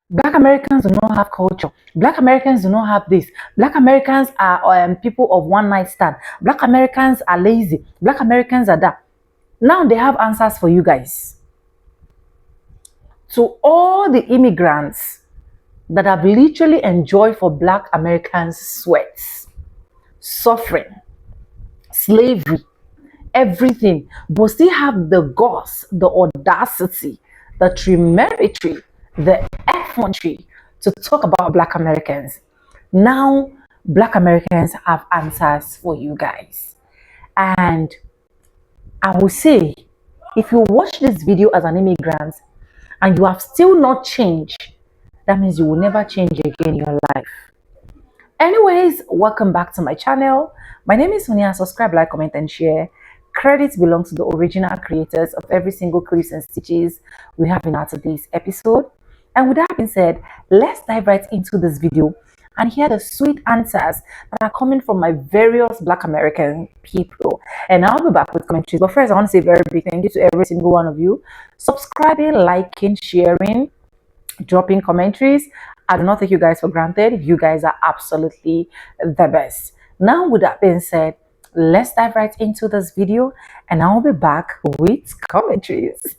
Black Americans do not have culture. Black Americans do not have this. Black Americans are people of one night stand. Black Americans are lazy. Black Americans are that. Now they have answers for you guys. To all the immigrants that have literally enjoyed for Black Americans sweats, suffering, slavery, everything, but still have the guts, the audacity, the temerity, the effrontery to talk about Black Americans. Now, Black Americans have answers for you guys. And I will say, if you watch this video as an immigrant and you have still not changed, that means you will never change again in your life. Anyways, welcome back to my channel. My name is Sonia. Subscribe, like, comment, and share. Credits belong to the original creators of every single clips and stitches we have in our today's episode. And with that being said, let's dive right into this video and hear the sweet answers that are coming from my various Black American people. And I'll be back with commentaries. But first, I want to say a very big thank you to every single one of you subscribing, liking, sharing, dropping commentaries. I do not take you guys for granted. You guys are absolutely the best. Now, with that being said, let's dive right into this video and I'll be back with commentaries.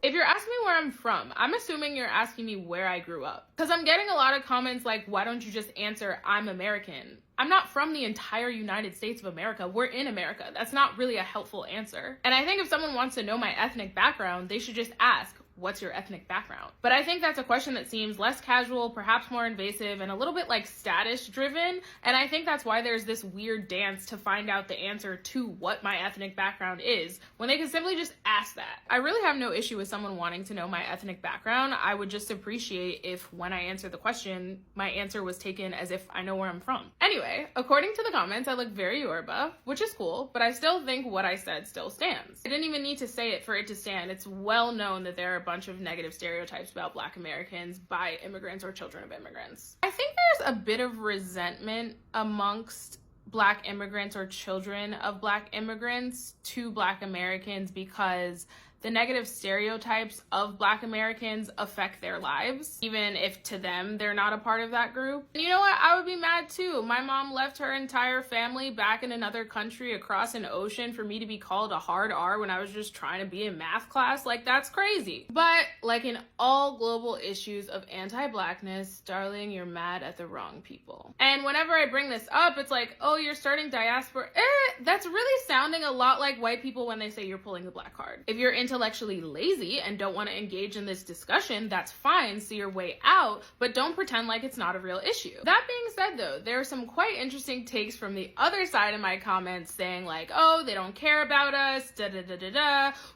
If you're asking me where I'm from, I'm assuming you're asking me where I grew up. Because I'm getting a lot of comments like, why don't you just answer, I'm American? I'm not from the entire United States of America. We're in America. That's not really a helpful answer. And I think if someone wants to know my ethnic background, they should just ask, what's your ethnic background? But I think that's a question that seems less casual, perhaps more invasive, and a little bit like status driven. And I think that's why there's this weird dance to find out the answer to what my ethnic background is, when they can simply just ask that. I really have no issue with someone wanting to know my ethnic background. I would just appreciate if when I answer the question, my answer was taken as if I know where I'm from. Anyway, according to the comments, I look very Yoruba, which is cool, but I still think what I said still stands. I didn't even need to say it for it to stand. It's well known that there are a bunch of negative stereotypes about Black Americans by immigrants or children of immigrants. I think there's a bit of resentment amongst Black immigrants or children of Black immigrants to Black Americans because the negative stereotypes of Black Americans affect their lives, even if to them they're not a part of that group. And you know what? I would be mad too. My mom left her entire family back in another country across an ocean for me to be called a hard R when I was just trying to be in math class. Like, that's crazy. But like in all global issues of anti-Blackness, darling, you're mad at the wrong people. And whenever I bring this up, it's like, oh, you're starting diaspora. That's really sounding a lot like white people when they say you're pulling the Black card. If you're intellectually lazy and don't want to engage in this discussion, that's fine, see your way out, but don't pretend like it's not a real issue. That being said though, there are some quite interesting takes from the other side of my comments saying like, oh, they don't care about us,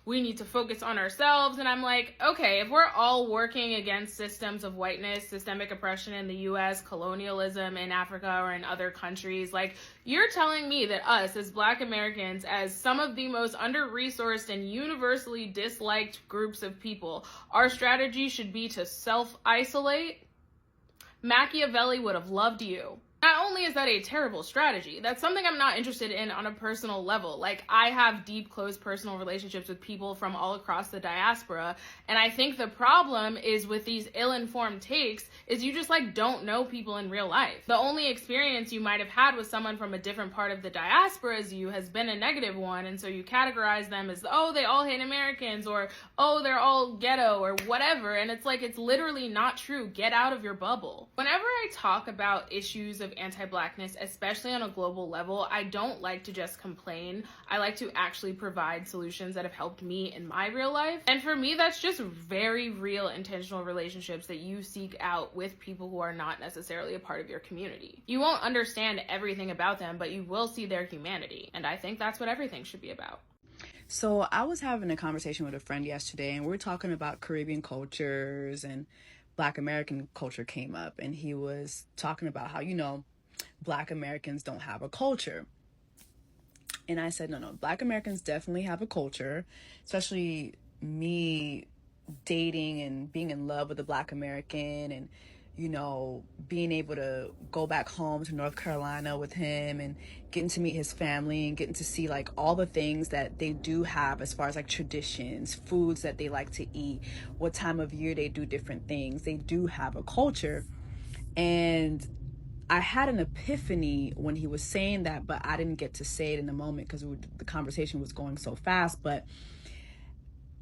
we need to focus on ourselves. And I'm like, okay, if we're all working against systems of whiteness, systemic oppression in the US, colonialism in Africa or in other countries, like, you're telling me that us as Black Americans, as some of the most under-resourced and universally disliked groups of people, our strategy should be to self-isolate? Machiavelli would have loved you. Not only is that a terrible strategy, that's something I'm not interested in on a personal level. Like, I have deep, close personal relationships with people from all across the diaspora, and I think the problem is with these ill-informed takes is you just like don't know people in real life. The only experience you might have had with someone from a different part of the diaspora as you has been a negative one, and so you categorize them as, oh, they all hate Americans, or oh, they're all ghetto, or whatever, and it's like, it's literally not true. Get out of your bubble. Whenever I talk about issues of anti-Blackness, especially on a global level, I don't like to just complain. I like to actually provide solutions that have helped me in my real life. And for me, that's just very real intentional relationships that you seek out with people who are not necessarily a part of your community. You won't understand everything about them, but you will see their humanity. And I think that's what everything should be about. So I was having a conversation with a friend yesterday, and we were talking about Caribbean cultures, and Black American culture came up, and he was talking about how, Black Americans don't have a culture. And I said, no, Black Americans definitely have a culture, especially me dating and being in love with a Black American and, you know, being able to go back home to North Carolina with him and getting to meet his family and getting to see like all the things that they do have as far as like traditions, foods that they like to eat, what time of year they do different things. They do have a culture. And I had an epiphany when he was saying that, but I didn't get to say it in the moment because the conversation was going so fast. But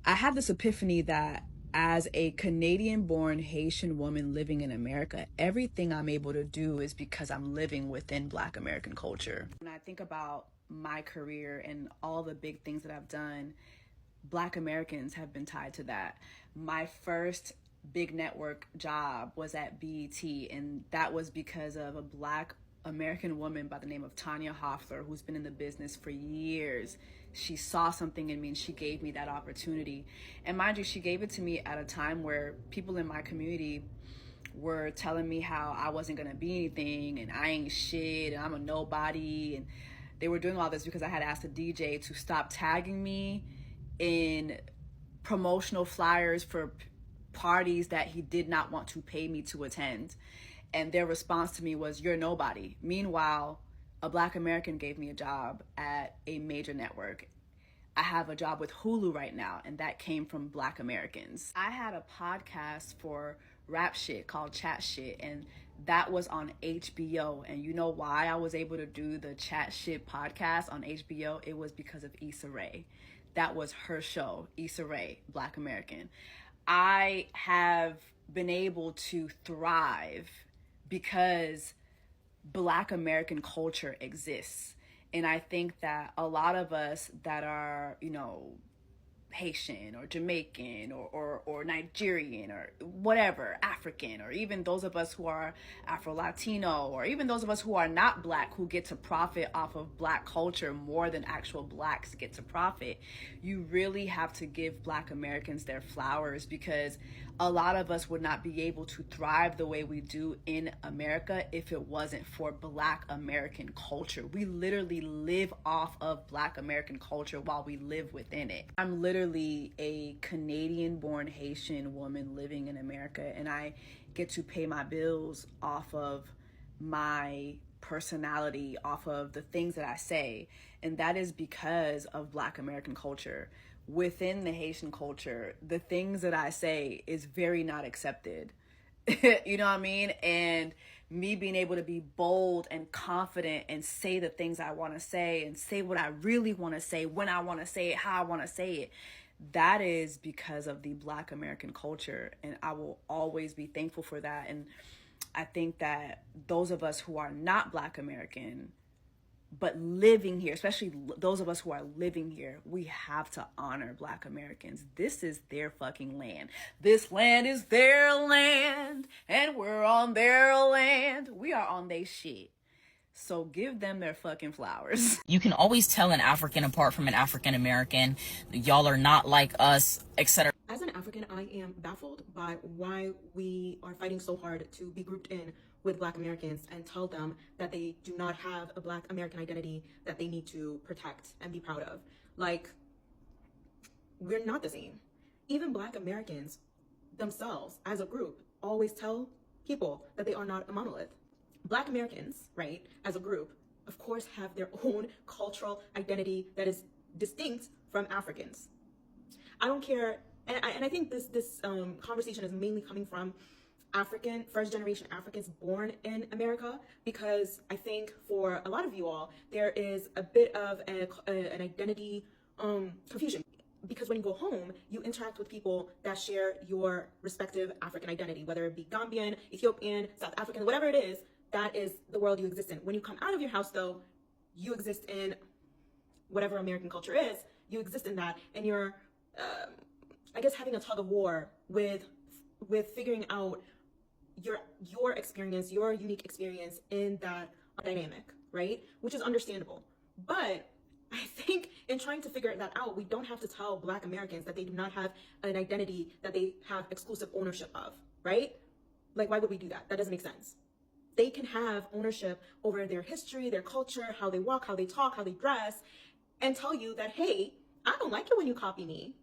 I had this epiphany that as a Canadian-born Haitian woman living in America, everything I'm able to do is because I'm living within Black American culture. When I think about my career and all the big things that I've done, Black Americans have been tied to that. My first big network job was at BET, and that was because of a Black American woman by the name of Tanya Hoffler, who's been in the business for years. She saw something in me and she gave me that opportunity. And mind you, she gave it to me at a time where people in my community were telling me how I wasn't gonna be anything and I ain't shit and I'm a nobody. And they were doing all this because I had asked a DJ to stop tagging me in promotional flyers for parties that he did not want to pay me to attend. And their response to me was, "You're nobody." Meanwhile, a Black American gave me a job at a major network. I have a job with Hulu right now, and that came from Black Americans. I had a podcast for rap shit called Chat Shit, and that was on HBO. And you know why I was able to do the Chat Shit podcast on HBO? It was because of Issa Rae. That was her show, Issa Rae, Black American. I have been able to thrive because Black American culture exists. And I think that a lot of us that are, you know, Haitian or Jamaican or Nigerian or whatever, African, or even those of us who are Afro-Latino, or even those of us who are not Black, who get to profit off of Black culture more than actual Blacks get to profit, you really have to give Black Americans their flowers, because a lot of us would not be able to thrive the way we do in America if it wasn't for Black American culture. We literally live off of Black American culture while we live within it. I'm literally a Canadian-born Haitian woman living in America, and I get to pay my bills off of my personality, off of the things that I say, and that is because of Black American culture. Within the Haitian culture, the things that I say is very not accepted. You know what I mean? And me being able to be bold and confident and say the things I want to say and say what I really want to say, when I want to say it, how I want to say it, that is because of the Black American culture. And I will always be thankful for that. And I think that those of us who are not Black American, but living here, especially those of us who are living here, we have to honor Black Americans. This is their fucking land. This land is their land, and we're on their land. We are on they shit. So give them their fucking flowers. You can always tell an African apart from an African American. Y'all are not like us, etc. As an African, I am baffled by why we are fighting so hard to be grouped in with Black Americans and tell them that they do not have a Black American identity that they need to protect and be proud of. Like, we're not the same. Even Black Americans themselves, as a group, always tell people that they are not a monolith. Black Americans, right, as a group, of course, have their own cultural identity that is distinct from Africans. I don't care, and I think this conversation is mainly coming from African, first generation Africans born in America, because I think for a lot of you all, there is a bit of an identity confusion. Because when you go home, you interact with people that share your respective African identity, whether it be Gambian, Ethiopian, South African, whatever it is, that is the world you exist in. When you come out of your house, though, you exist in whatever American culture is, you exist in that, and you're, I guess, having a tug of war with figuring out your experience, your unique experience in that dynamic, right? Which is understandable. But I think in trying to figure that out, we don't have to tell Black Americans that they do not have an identity that they have exclusive ownership of, right? Like, why would we do that? That doesn't make sense. They can have ownership over their history, their culture, how they walk, how they talk, how they dress, and tell you that, hey, I don't like it when you copy me.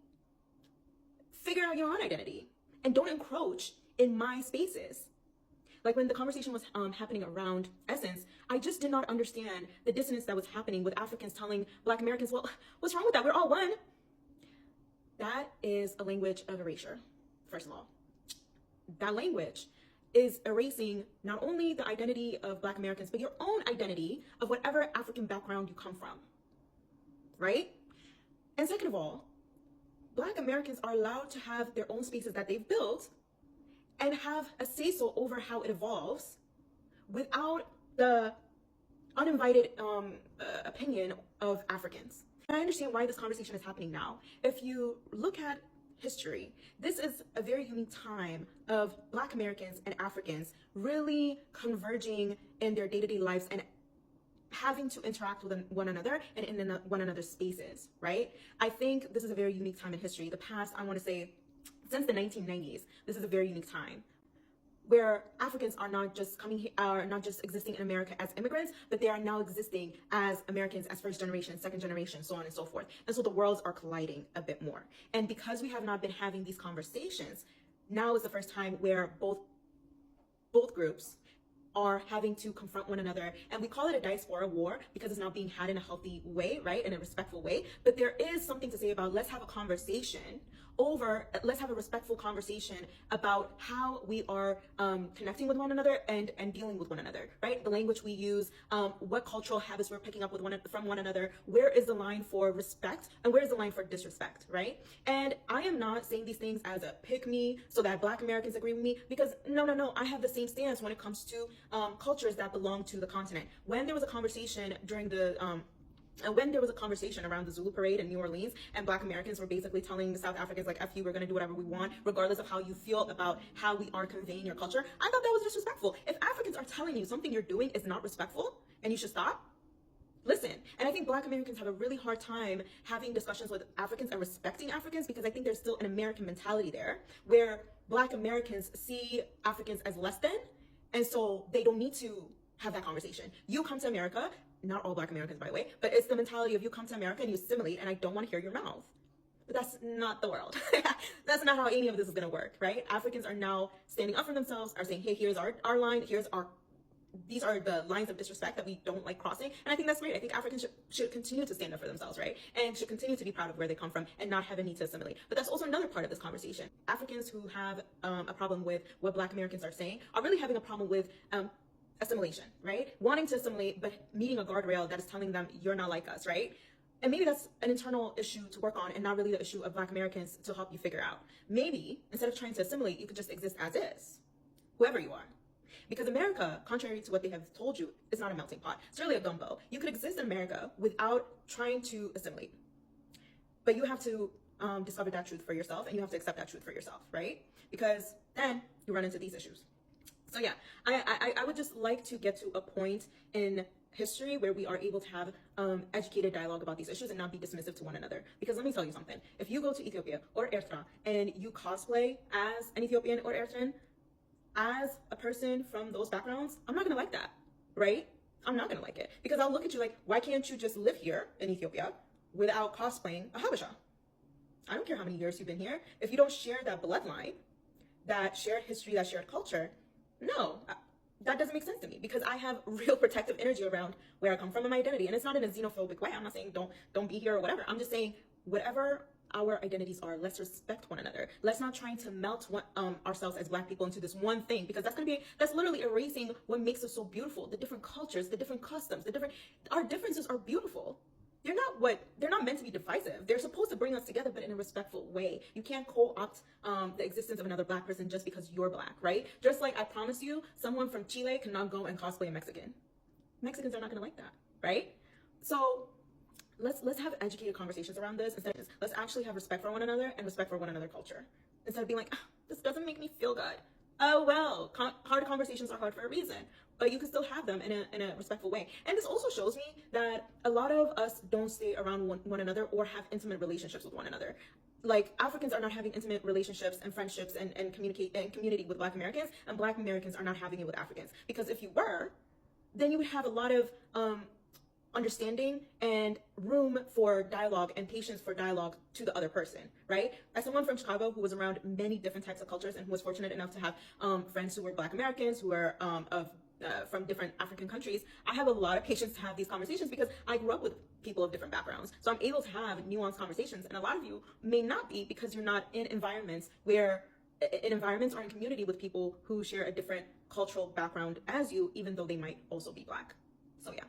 Figure out your own identity and don't encroach in my spaces. Like when the conversation was happening around Essence, I just did not understand the dissonance that was happening with Africans telling Black Americans, well, what's wrong with that? We're all one. That is a language of erasure, first of all. That language is erasing not only the identity of Black Americans, but your own identity of whatever African background you come from, right? And second of all, Black Americans are allowed to have their own spaces that they've built and have a say-so over how it evolves without the uninvited opinion of Africans. And I understand why this conversation is happening now. If you look at history, this is a very unique time of Black Americans and Africans really converging in their day-to-day lives and having to interact with one another and in one another's spaces, right? I think this is a very unique time in history. The past, I want to say, since the 1990s, this is a very unique time where Africans are not just existing in America as immigrants, but they are now existing as Americans, as first generation, second generation, so on and so forth. And so the worlds are colliding a bit more. And because we have not been having these conversations, now is the first time where both groups are having to confront one another. And we call it a diaspora war because it's not being had in a healthy way, right? In a respectful way. But there is something to say about let's have a respectful conversation about how we are connecting with one another and dealing with one another, right? The language we use, what cultural habits we're picking up from one another, where is the line for respect and where is the line for disrespect, right? And I am not saying these things as a pick me so that Black Americans agree with me, because no, I have the same stance when it comes to cultures that belong to the continent. When there was a conversation during the when there was a conversation around the Zulu parade in New Orleans, and Black Americans were basically telling the South Africans, like, F you, we're going to do whatever we want, regardless of how you feel about how we are conveying your culture, I thought that was disrespectful. If Africans are telling you something you're doing is not respectful and you should stop, listen. And I think Black Americans have a really hard time having discussions with Africans and respecting Africans, because I think there's still an American mentality there where Black Americans see Africans as less than, and so they don't need to have that conversation. You come to America, not all Black Americans, by the way, but it's the mentality of you come to America and you assimilate, and I don't want to hear your mouth. But that's not the world. That's not how any of this is going to work, right? Africans are now standing up for themselves, are saying, hey, here's our line, these are the lines of disrespect that we don't like crossing. And I think that's great. I think Africans should continue to stand up for themselves, right? And should continue to be proud of where they come from and not have a need to assimilate. But that's also another part of this conversation. Africans who have a problem with what Black Americans are saying are really having a problem with assimilation, right? Wanting to assimilate, but meeting a guardrail that is telling them you're not like us, right? And maybe that's an internal issue to work on and not really the issue of Black Americans to help you figure out. Maybe instead of trying to assimilate, you could just exist as is, whoever you are. Because America, contrary to what they have told you, is not a melting pot. It's really a gumbo. You could exist in America without trying to assimilate. But you have to discover that truth for yourself, and you have to accept that truth for yourself, right? Because then you run into these issues. So yeah, I would just like to get to a point in history where we are able to have educated dialogue about these issues and not be dismissive to one another. Because let me tell you something. If you go to Ethiopia or Eritrea and you cosplay as an Ethiopian or Eritrean, as a person from those backgrounds, I'm not gonna like that, right? I'm not gonna like it. Because I'll look at you like, why can't you just live here in Ethiopia without cosplaying a Habesha? I don't care how many years you've been here. If you don't share that bloodline, that shared history, that shared culture, no, that doesn't make sense to me, because I have real protective energy around where I come from and my identity. And it's not in a xenophobic way. I'm not saying don't be here or whatever. I'm just saying whatever our identities are, let's respect one another. Let's not try to melt ourselves as Black people into this one thing, because that's literally erasing what makes us so beautiful. The different cultures, the different customs, our differences are beautiful. They're not meant to be divisive. They're supposed to bring us together, but in a respectful way. You can't co-opt the existence of another Black person just because you're Black, right? Just like I promise you, someone from Chile cannot go and cosplay a Mexican. Mexicans are not gonna like that, right? So let's have educated conversations around this. Let's actually have respect for one another and respect for one another's culture. Instead of being like, this doesn't make me feel good. Oh, well, hard conversations are hard for a reason, but you can still have them in a respectful way. And this also shows me that a lot of us don't stay around one another or have intimate relationships with one another. Like, Africans are not having intimate relationships and friendships and community with Black Americans, and Black Americans are not having it with Africans. Because if you were, then you would have a lot of understanding and room for dialogue and patience for dialogue to the other person, right? As someone from Chicago who was around many different types of cultures and who was fortunate enough to have friends who were Black Americans, who were from different African countries, I have a lot of patience to have these conversations because I grew up with people of different backgrounds. So I'm able to have nuanced conversations. And a lot of you may not be because you're not in environments where in environments or in community with people who share a different cultural background as you, even though they might also be Black. So yeah,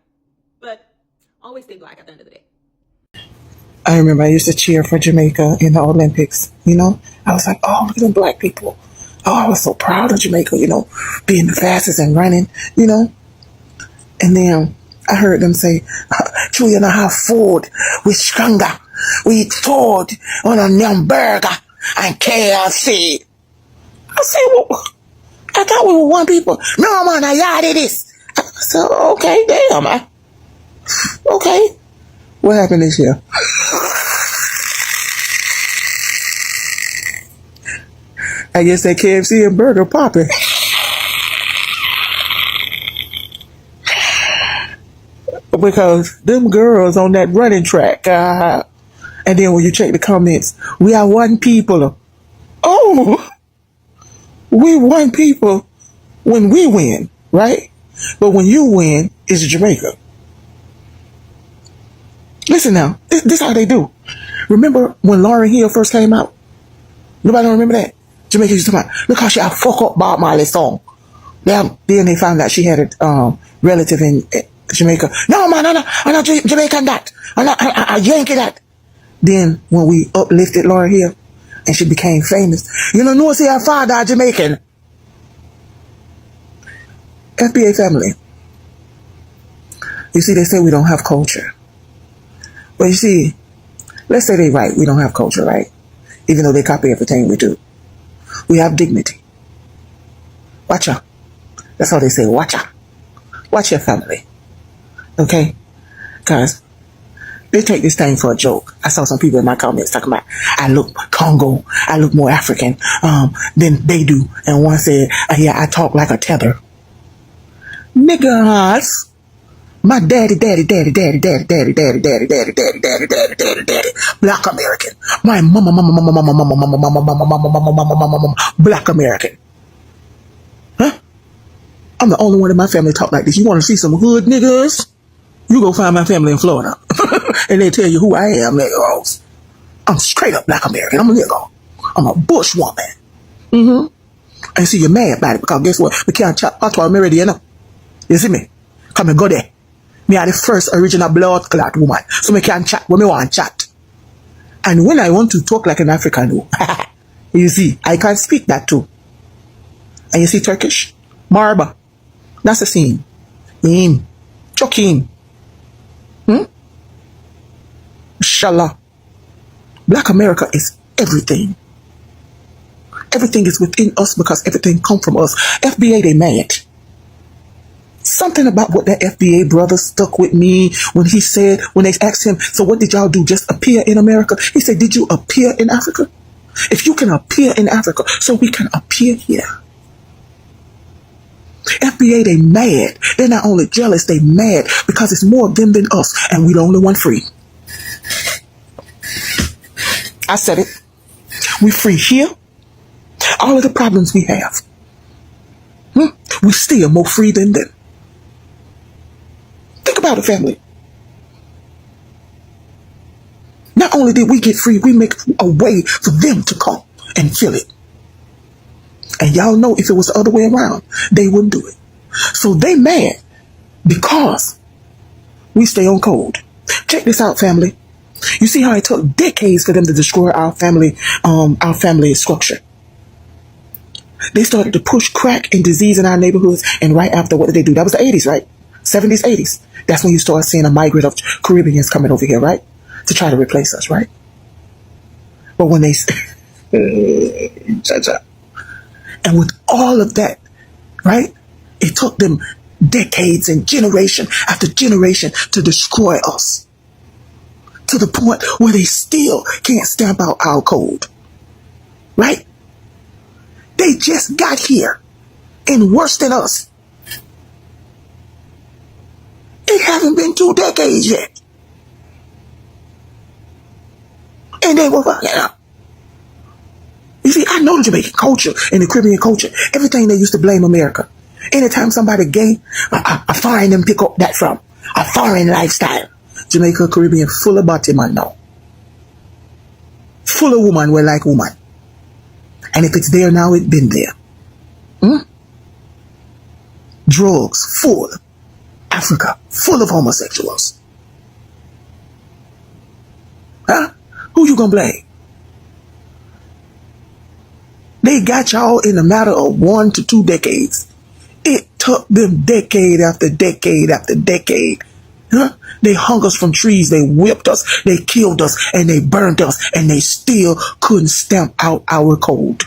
but always stay Black at the end of the day. I remember I used to cheer for Jamaica in the Olympics. I was like, oh, look at them Black people. Oh, I was so proud of Jamaica, being the fastest and running, And then I heard them say, "True, have food. We stronger. We eat food on a hamburger and KFC." I said, well, I thought we were one people. No, man, I yarded this. I said, okay, damn. Okay. What happened this year? I guess that KFC and burger popping. Because them girls on that running track, and then when you check the comments, we are one people. Oh, we one people when we win, right? But when you win, it's Jamaica. Listen now, this how they do. Remember when Lauryn Hill first came out? Nobody don't remember that? Jamaica used to talk about, look how she fuck up Bob Marley's song. Then they found out she had a relative in Jamaica. No, man, I'm not Jamaican that. I'm not a Yankee that. Then when we uplifted Lauryn Hill and she became famous, no, see her father Jamaican. FBA family. You see, they say we don't have culture. But you see, let's say they right, we don't have culture, right? Even though they copy everything we do. We have dignity. Watch out. That's how they say, watch out. Watch your family. Okay? Because they take this thing for a joke. I saw some people in my comments talking about, I look Congo, I look more African than they do. And one said, yeah, I talk like a tether. Niggas. My daddy, Black American. My mama, Black American. Huh? I'm the only one in my family talk like this. You want to see some hood niggas? You go find my family in Florida. And they tell you who I am, niggas. I'm straight up Black American. I'm a nigga. I'm a bush woman. And see, you're mad about it because guess what? We can't chat patois Meridian. You see me? Come and go there. Me are the first original blood clot woman. So me can chat when me want chat. And when I want to talk like an African, you see, I can speak that too. And you see Turkish? Marba. That's the scene. In. Chokin. Inshallah. Black America is everything. Everything is within us because everything comes from us. FBA, they mad. Something about what that FBA brother stuck with me when he said, when they asked him, so what did y'all do? Just appear in America? He said, did you appear in Africa? If you can appear in Africa, so we can appear here. FBA, they mad. They're not only jealous, they mad because it's more of them than us, and we the only one free. I said it. We free here. All of the problems we have, we still more free than them. Think about it, family. Not only did we get free, we make a way for them to come and feel it. And y'all know if it was the other way around, they wouldn't do it. So they mad because we stay on code. Check this out, family. You see how it took decades for them to destroy our family structure. They started to push crack and disease in our neighborhoods, and right after, what did they do? That was the 80s, right? 70s, 80s. That's when you start seeing a migrant of Caribbeans coming over here, right? To try to replace us, right? But when they... And with all of that, right? It took them decades and generation after generation to destroy us. To the point where they still can't stamp out our code. Right? They just got here and worse than us. It Haven't been 2 decades yet. And they were fucking up. You see, I know the Jamaican culture and the Caribbean culture. Everything they used to blame America. Anytime somebody gay, a foreign them pick up that from. A foreign lifestyle. Jamaica, Caribbean, full of body man now. Full of woman, we like woman. And if it's there now, it's been there. Drugs, full. Africa, full of homosexuals. Huh? Who you gonna blame? They got y'all in a matter of 1 to 2 decades. It took them decade after decade after decade. Huh? They hung us from trees, they whipped us, they killed us, and they burned us, and they still couldn't stamp out our code.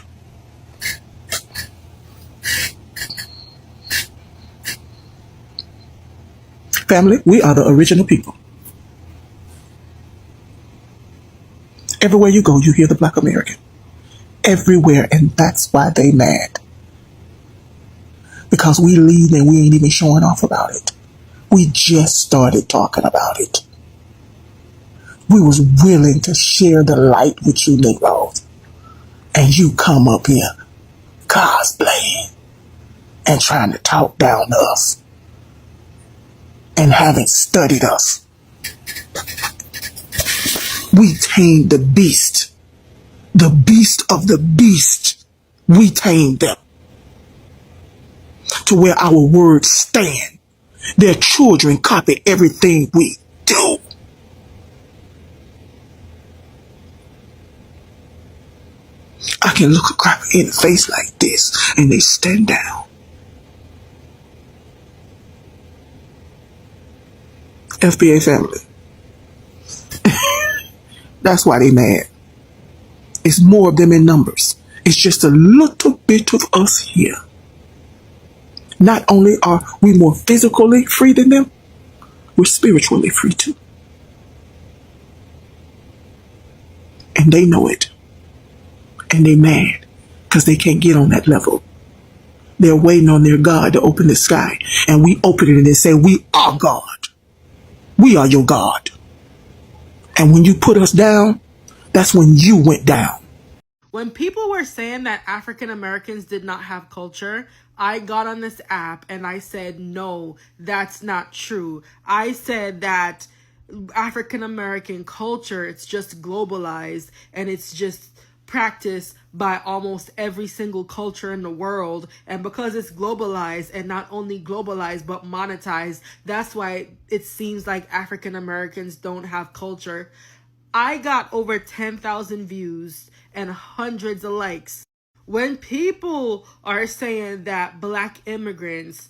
Family, we are the original people. Everywhere you go, you hear the Black American. Everywhere, and that's why they mad. Because we lead and we ain't even showing off about it. We just started talking about it. We was willing to share the light with you Negroes. And you come up here cosplaying and trying to talk down to us. And haven't studied us. We tamed the beast. The beast of the beast. We tamed them. To where our words stand. Their children copy everything we do. I can look a crap in the face like this and they stand down. FBA family. That's why they mad. It's more of them in numbers. It's just a little bit of us here. Not only are we more physically free than them, we're spiritually free too. And they know it. And they mad because they can't get on that level. They're waiting on their God to open the sky. And we open it and they say, we are God. We are your God. And when you put us down, that's when you went down. When people were saying that African Americans did not have culture, I got on this app and I said, no, that's not true. I said that African American culture, it's just globalized and it's just practiced by almost every single culture in the world. And because it's globalized and not only globalized but monetized, that's why it seems like African Americans don't have culture. I got over 10,000 views and hundreds of likes. When people are saying that black immigrants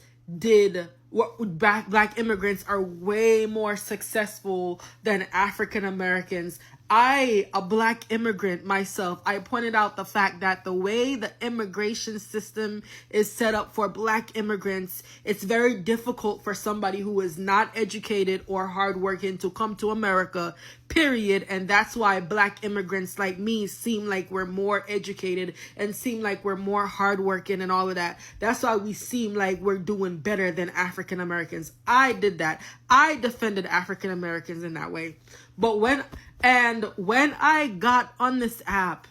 are way more successful than African Americans, I, a black immigrant myself, I pointed out the fact that the way the immigration system is set up for black immigrants, it's very difficult for somebody who is not educated or hardworking to come to America, period. And that's why black immigrants like me seem like we're more educated and seem like we're more hardworking and all of that. That's why we seem like we're doing better than African Americans. I did that. I defended African Americans in that way. But when I got on this app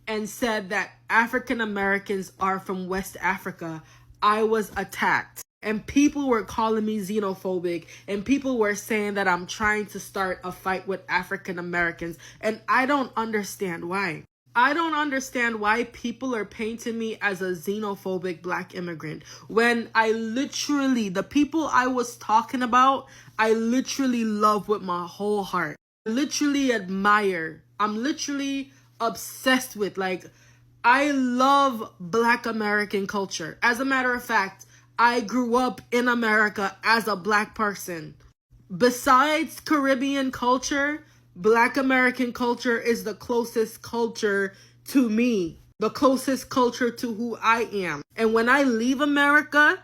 and said that African Americans are from West Africa, I was attacked. And people were calling me xenophobic, and people were saying that I'm trying to start a fight with African Americans, and I don't understand why. I don't understand why people are painting me as a xenophobic black immigrant when the people I was talking about, I literally love with my whole heart. I literally admire. I'm literally obsessed with, I love black American culture. As a matter of fact, I grew up in America as a black person. Besides Caribbean culture, black American culture is the closest culture to me, the closest culture to who I am. And when I leave America,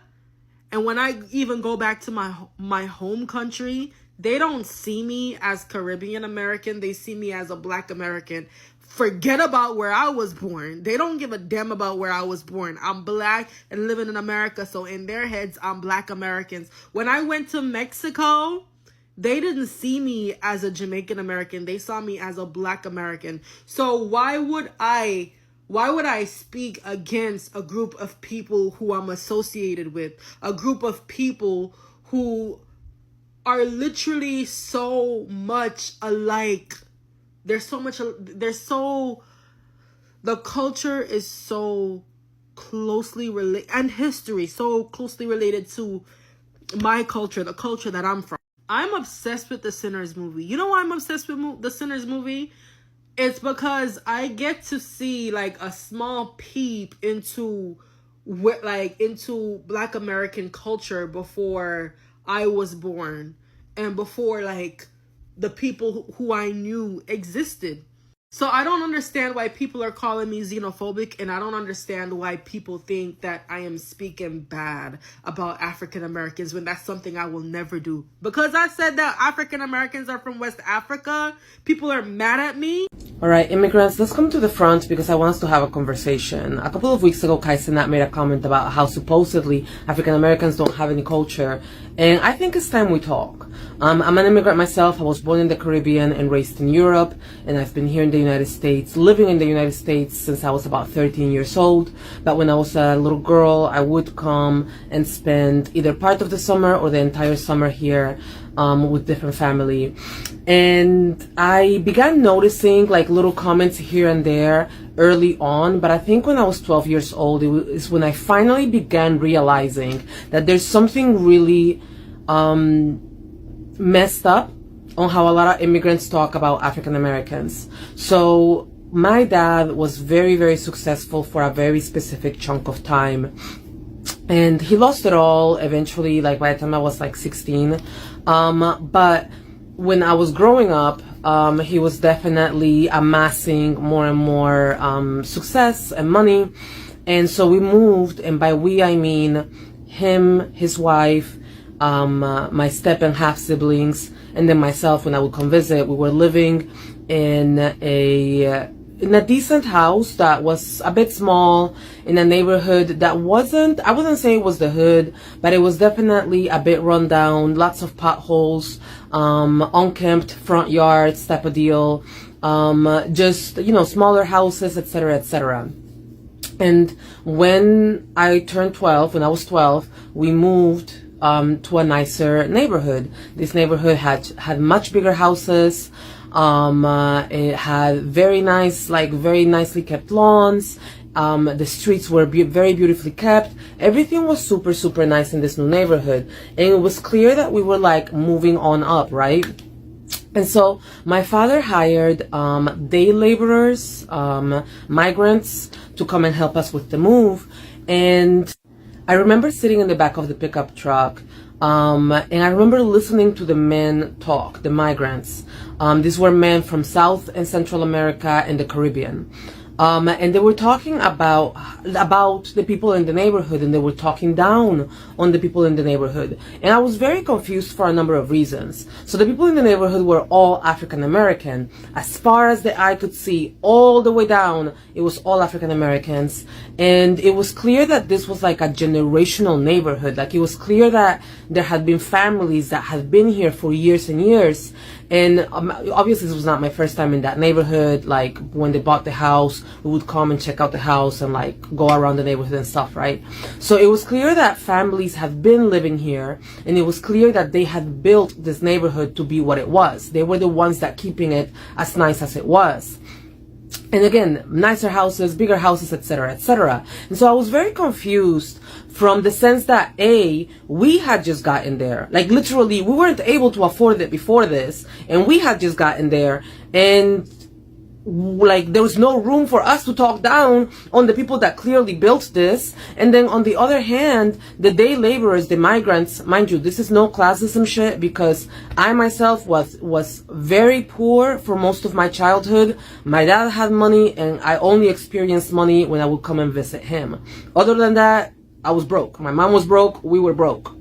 and when I even go back to my home country, they don't see me as Caribbean American. They see me as a black American. forget about where I was born. They don't give a damn about where I was born. I'm black and living in America, so in their heads, I'm Black Americans. When I went to Mexico, they didn't see me as a Jamaican American. They saw me as a Black American. So why would I speak against a group of people who I'm associated with? A group of people who are literally so much alike. The culture is so closely related, and history so closely related to my culture, the culture that I'm from. I'm obsessed with the Sinners movie. You know why I'm obsessed with the Sinners movie? It's because I get to see like a small peep into Black American culture before I was born, and before like the people who I knew existed. So I don't understand why people are calling me xenophobic, and I don't understand why people think that I am speaking bad about African Americans when that's something I will never do. Because I said that African Americans are from West Africa, people are mad at me. All right, immigrants, let's come to the front because I want us to have a conversation. A couple of weeks ago, Kai Cenat made a comment about how supposedly African Americans don't have any culture, and I think it's time we talk. I'm an immigrant myself. I was born in the Caribbean and raised in Europe, and I've been here in the United States, living in the United States since I was about 13 years old. But when I was a little girl, I would come and spend either part of the summer or the entire summer here with different family. And I began noticing like little comments here and there early on, but I think when I was 12 years old, is when I finally began realizing that there's something really messed up on how a lot of immigrants talk about African Americans. So my dad was very, very successful for a very specific chunk of time, and he lost it all eventually, like by the time I was like 16. But when I was growing up, he was definitely amassing more and more success and money. And so we moved, and by we I mean him, his wife, my step and half siblings, and then myself. When I would come visit, we were living in a decent house that was a bit small in a neighborhood that wasn't, I wouldn't say it was the hood, but it was definitely a bit run down, lots of potholes, unkempt front yards type of deal, just, you know, smaller houses, etc., etc. And when I turned 12, when I was 12, we moved to a nicer neighborhood. This neighborhood had much bigger houses. It had very nice, like very nicely kept lawns. The streets were very beautifully kept. Everything was super, super nice in this new neighborhood. And it was clear that we were like moving on up, right? And so my father hired day laborers, migrants, to come and help us with the move. And I remember sitting in the back of the pickup truck, and I remember listening to the men talk, the migrants. These were men from South and Central America and the Caribbean. And they were talking about the people in the neighborhood, and they were talking down on the people in the neighborhood. And I was very confused for a number of reasons. So the people in the neighborhood were all African American. As far as the eye could see, all the way down, it was all African Americans. And it was clear that this was like a generational neighborhood. Like it was clear that there had been families that had been here for years and years. And obviously this was not my first time in that neighborhood. Like when they bought the house, we would come and check out the house and like go around the neighborhood and stuff, right? So it was clear that families had been living here, and it was clear that they had built this neighborhood to be what it was. They were the ones that keeping it as nice as it was. And again, nicer houses, bigger houses, etc., etc. And so I was very confused from the sense that we had just gotten there. Like literally, we weren't able to afford it before this, and we had just gotten there, and like there was no room for us to talk down on the people that clearly built this. And then on the other hand, the day laborers, the migrants, mind you, this is no classism shit, because I myself was very poor for most of my childhood. My dad had money, and I only experienced money when I would come and visit him. Other than that, I was broke. My mom was broke. We were broke.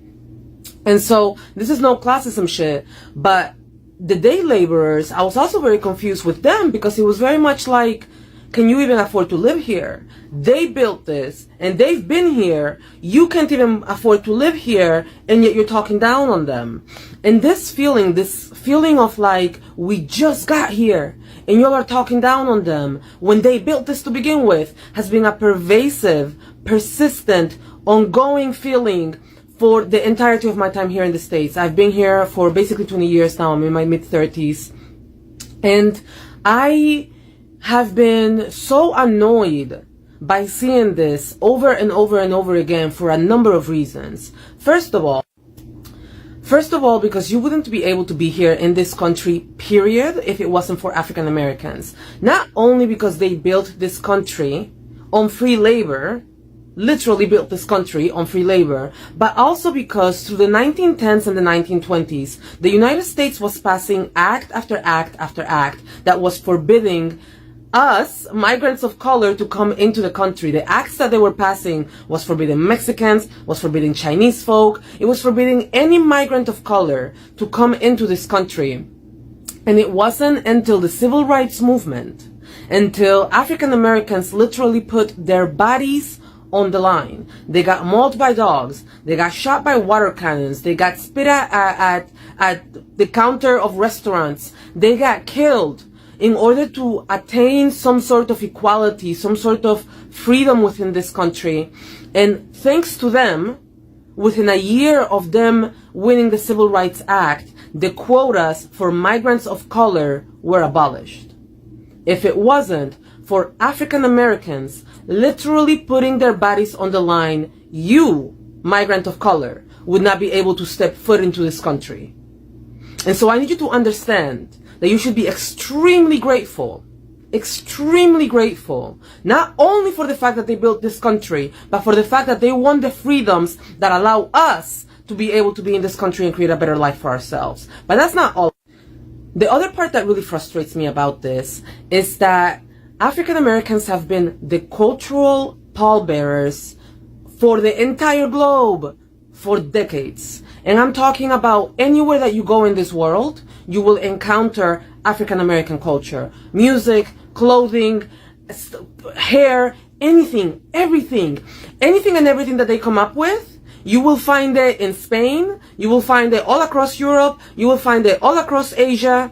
And so this is no classism shit, but the day laborers, I was also very confused with them because it was very much like, can you even afford to live here? They built this and they've been here. You can't even afford to live here, and yet you're talking down on them. And this feeling of like, we just got here and you are talking down on them when they built this to begin with, has been a pervasive, persistent, ongoing feeling for the entirety of my time here in the States. I've been here for basically 20 years now. I'm in my mid-30s. And I have been so annoyed by seeing this over and over and over again for a number of reasons. First of all, because you wouldn't be able to be here in this country, period, if it wasn't for African Americans. Not only because they built this country on free labor, literally built this country on free labor, but also because through the 1910s and the 1920s, the United States was passing act after act after act that was forbidding us, migrants of color, to come into the country. The acts that they were passing was forbidding Mexicans, was forbidding Chinese folk, it was forbidding any migrant of color to come into this country. And it wasn't until the civil rights movement, until African Americans literally put their bodies on the line. They got mauled by dogs, they got shot by water cannons, they got spit at the counter of restaurants, they got killed in order to attain some sort of equality, some sort of freedom within this country. And thanks to them, within a year of them winning the Civil Rights Act, the quotas for migrants of color were abolished. If it wasn't for African Americans literally putting their bodies on the line, you, migrant of color, would not be able to step foot into this country. And so I need you to understand that you should be extremely grateful, not only for the fact that they built this country, but for the fact that they won the freedoms that allow us to be able to be in this country and create a better life for ourselves. But that's not all. The other part that really frustrates me about this is that African Americans have been the cultural pallbearers for the entire globe for decades. And I'm talking about anywhere that you go in this world, you will encounter African American culture. Music, clothing, hair, anything, everything. Anything and everything that they come up with, you will find it in Spain, you will find it all across Europe, you will find it all across Asia.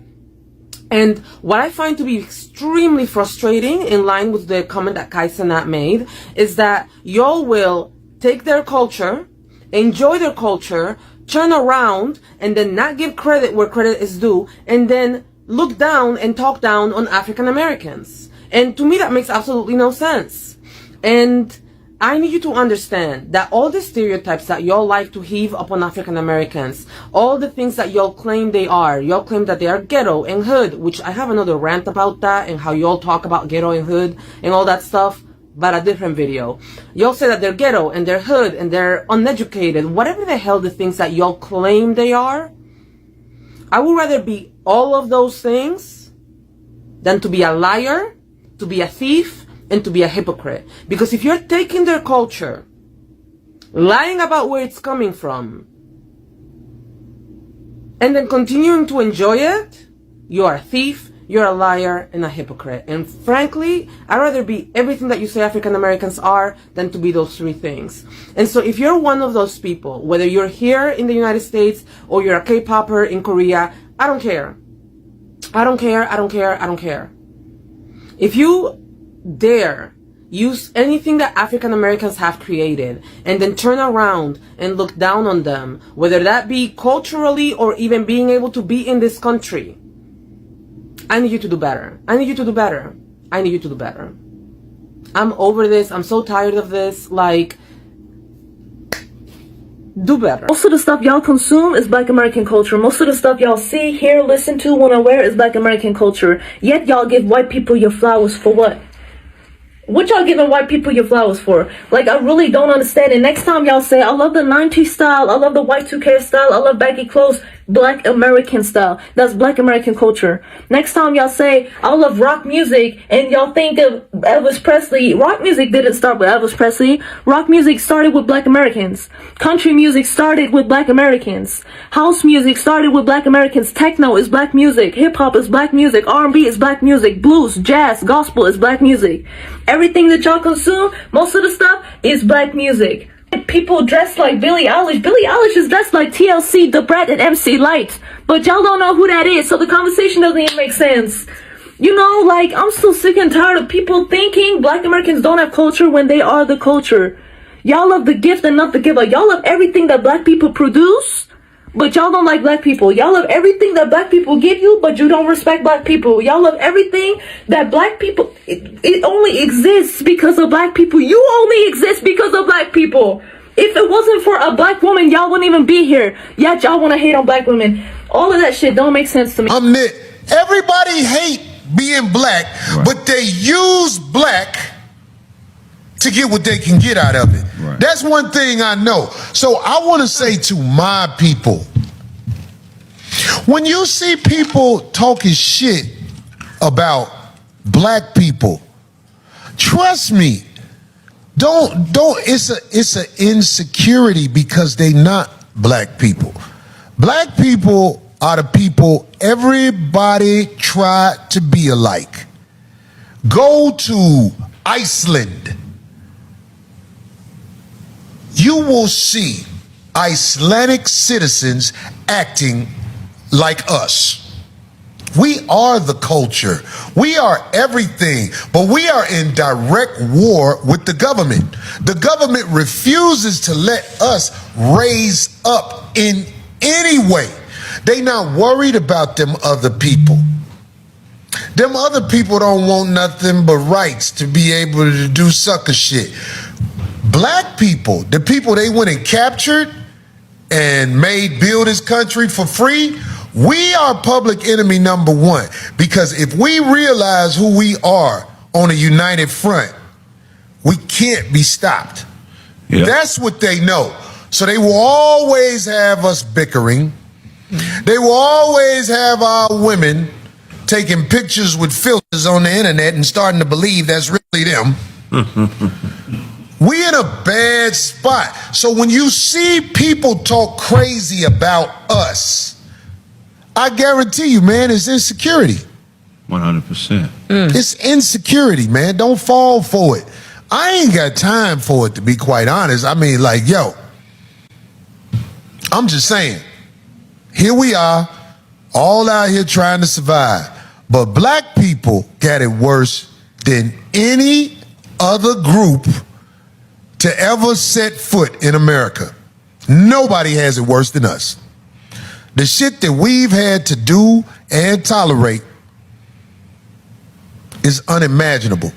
And what I find to be extremely frustrating, in line with the comment that Kai Cenat made, is that y'all will take their culture, enjoy their culture, turn around, and then not give credit where credit is due, and then look down and talk down on African Americans. And to me, that makes absolutely no sense. And I need you to understand that all the stereotypes that y'all like to heave upon African Americans, all the things that y'all claim they are, y'all claim that they are ghetto and hood, which I have another rant about that and how y'all talk about ghetto and hood and all that stuff, but a different video. Y'all say that they're ghetto and they're hood and they're uneducated, whatever the hell the things that y'all claim they are. I would rather be all of those things than to be a liar, to be a thief, and to be a hypocrite. Because if you're taking their culture, lying about where it's coming from, and then continuing to enjoy it, you are a thief, you're a liar, and a hypocrite. And frankly, I'd rather be everything that you say African Americans are than to be those three things. And so if you're one of those people, whether you're here in the United States or you're a K-popper in Korea, I don't care. I don't care, I don't care, I don't care. If you dare use anything that African Americans have created and then turn around and look down on them, whether that be culturally or even being able to be in this country, I need you to do better. I need you to do better. I need you to do better. I'm over this. I'm so tired of this. Like, do better. Most of the stuff y'all consume is Black American culture. Most of the stuff y'all see, hear, listen to, wanna wear is Black American culture. Yet y'all give white people your flowers for what? What y'all giving white people your flowers for? Like, I really don't understand it. Next time y'all say, I love the 90s style, I love the Y2K style, I love baggy clothes, Black American style. That's Black American culture. Next time y'all say, I love rock music, and y'all think of Elvis Presley. Rock music didn't start with Elvis Presley. Rock music started with Black Americans. Country music started with Black Americans. House music started with Black Americans. Techno is Black music. Hip-hop is Black music. R&B is Black music. Blues, jazz, gospel is Black music. Everything that y'all consume, most of the stuff, is Black music. People dress like Billie Eilish. Billie Eilish is dressed like TLC, Da Brat, and MC Lyte. But y'all don't know who that is, so the conversation doesn't even make sense. You know, like, I'm so sick and tired of people thinking Black Americans don't have culture when they are the culture. Y'all love the gift and not the giver. Y'all love everything that Black people produce, but y'all don't like Black people. Y'all love everything that Black people give you, but you don't respect Black people. Y'all love everything that Black people, it only exists because of Black people. You only exist because of Black people. If it wasn't for a Black woman, y'all wouldn't even be here. Yet y'all want to hate on Black women. All of that shit don't make sense to me. Everybody hate being Black, but they use Black to get what they can get out of it. Right. That's one thing I know. So I want to say to my people, when you see people talking shit about Black people, trust me, it's an insecurity because they not Black people. Black people are the people everybody try to be alike. Go to Iceland. You will see Icelandic citizens acting like us. We are the culture. We are everything, but we are in direct war with the government. The government refuses to let us raise up in any way. They not worried about them other people. Them other people don't want nothing but rights to be able to do sucker shit. Black people, the people they went and captured and made build this country for free, we are public enemy number one. Because if we realize who we are on a united front, we can't be stopped. Yep. That's what they know. So they will always have us bickering. They will always have our women taking pictures with filters on the internet and starting to believe that's really them. We in a bad spot. So when you see people talk crazy about us, I guarantee you, man, it's insecurity. 100%. It's insecurity, man. Don't fall for it. I ain't got time for it, to be quite honest. I mean, like, yo, I'm just saying, here we are, all out here trying to survive. But Black people got it worse than any other group to ever set foot in America. Nobody has it worse than us. The shit that we've had to do and tolerate is unimaginable.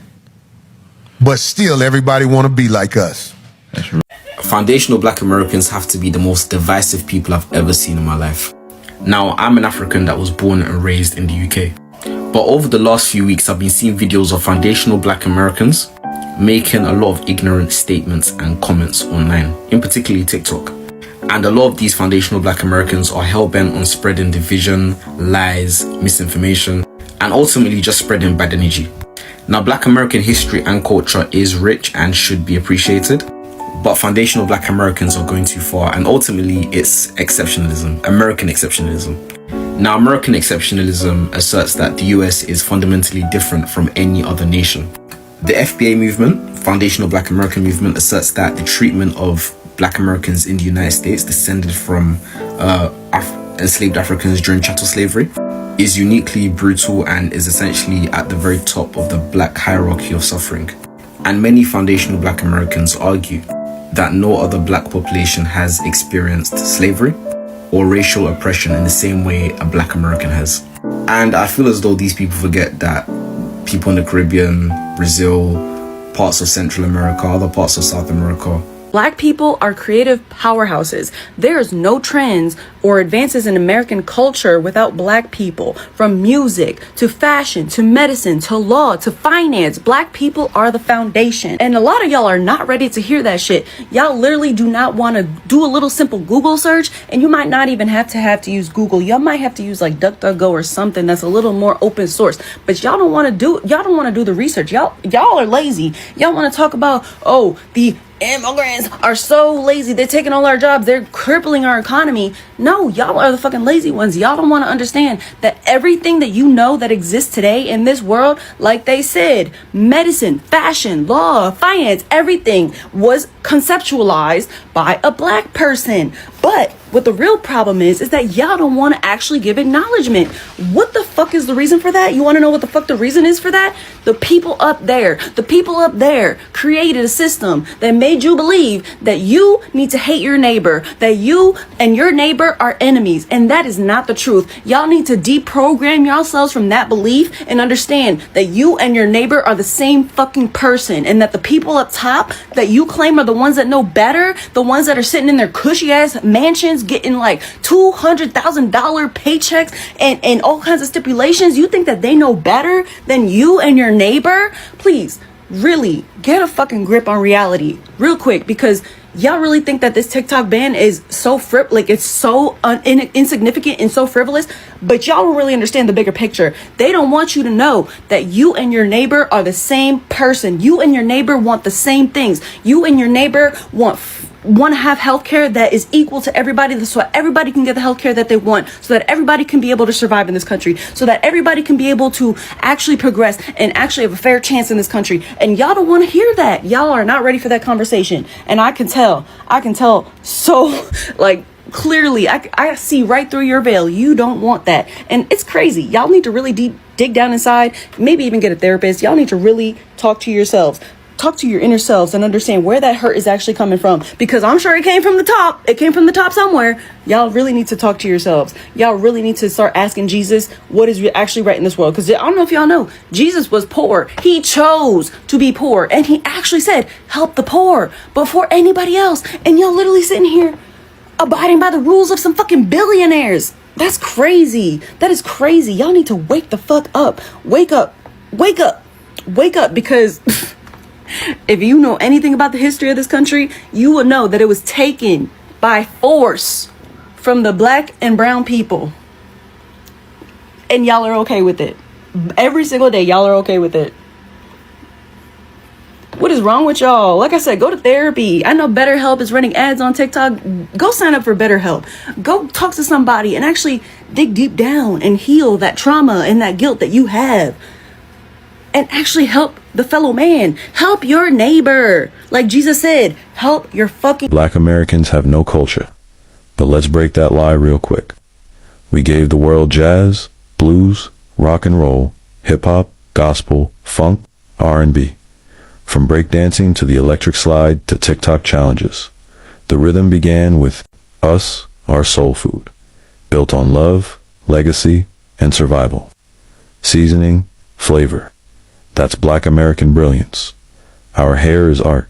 But still, everybody want to be like us. That's right. Foundational Black Americans have to be the most divisive people I've ever seen in my life. Now, I'm an African that was born and raised in the UK. But over the last few weeks, I've been seeing videos of foundational Black Americans making a lot of ignorant statements and comments online, in particularly TikTok. And a lot of these foundational Black Americans are hell-bent on spreading division, lies, misinformation, and ultimately just spreading bad energy. Now, Black American history and culture is rich and should be appreciated, but foundational Black Americans are going too far, and ultimately it's exceptionalism, American exceptionalism. Now, American exceptionalism asserts that the US is fundamentally different from any other nation. The FBA movement, Foundational Black American Movement, asserts that the treatment of Black Americans in the United States descended from enslaved Africans during chattel slavery is uniquely brutal and is essentially at the very top of the Black hierarchy of suffering. And many foundational Black Americans argue that no other Black population has experienced slavery or racial oppression in the same way a Black American has. And I feel as though these people forget that people in the Caribbean, Brazil, parts of Central America, other parts of South America Black people are creative powerhouses. There's no trends or advances in American culture without black people. From music to fashion to medicine to law to finance, black people are the foundation. And a lot of y'all are not ready to hear that shit. Y'all literally do not want to do a little simple Google search, and you might not even have to use Google. Y'all might have to use like DuckDuckGo or something that's a little more open source. But y'all don't want to do the research. Y'all are lazy. Y'all want to talk about, oh, the immigrants are so lazy, they're taking all our jobs, they're crippling our economy. No, y'all are the fucking lazy ones. Y'all don't want to understand that everything that you know that exists today in this world, like they said, medicine, fashion, law, finance, everything was conceptualized by a black person. But what the real problem is that y'all don't want to actually give acknowledgement. What the fuck is the reason for that? You want to know what the fuck the reason is for that? The people up there created a system that made you believe that you need to hate your neighbor, that you and your neighbor are enemies. And that is not the truth. Y'all need to deprogram yourselves from that belief and understand that you and your neighbor are the same fucking person, and that the people up top that you claim are the ones that know better, the ones that are sitting in their cushy ass mansions getting like $200,000 paychecks and all kinds of stipulations, you think that they know better than you and your neighbor? Please, really get a fucking grip on reality real quick, because y'all really think that this TikTok ban is so it's so insignificant and so frivolous, but y'all don't really understand the bigger picture. They don't want you to know that you and your neighbor are the same person. You and your neighbor want the same things. You and your neighbor want to have healthcare that is equal to everybody, so that everybody can get the healthcare that they want, so that everybody can be able to survive in this country, so that everybody can be able to actually progress and actually have a fair chance in this country. And y'all don't want to hear that. Y'all are not ready for that conversation. And I can tell so like clearly, I see right through your veil. You don't want that. And it's crazy. Y'all need to really dig down inside, maybe even get a therapist. Y'all need to really talk to yourselves. Talk to your inner selves and understand where that hurt is actually coming from, because I'm sure it came from the top. It came from the top somewhere. Y'all really need to talk to yourselves. Y'all really need to start asking Jesus what is actually right in this world. Because I don't know if y'all know, Jesus was poor. He chose to be poor, and he actually said, help the poor before anybody else. And y'all literally sitting here abiding by the rules of some fucking billionaires. That's crazy. That is crazy. Y'all need to wake the fuck up. Wake up, because if you know anything about the history of this country, you will know that it was taken by force from the black and brown people. And y'all are okay with it. Every single day, y'all are okay with it. What is wrong with y'all? Like I said, go to therapy. I know BetterHelp is running ads on TikTok. Go sign up for BetterHelp. Go talk to somebody and actually dig deep down and heal that trauma and that guilt that you have. And actually help the fellow man. Help your neighbor. Like Jesus said, help your fucking... Black Americans have no culture. But let's break that lie real quick. We gave the world jazz, blues, rock and roll, hip-hop, gospel, funk, R&B. From breakdancing to the electric slide to TikTok challenges. The rhythm began with us, our soul food. Built on love, legacy, and survival. Seasoning, flavor. That's Black American brilliance. Our hair is art.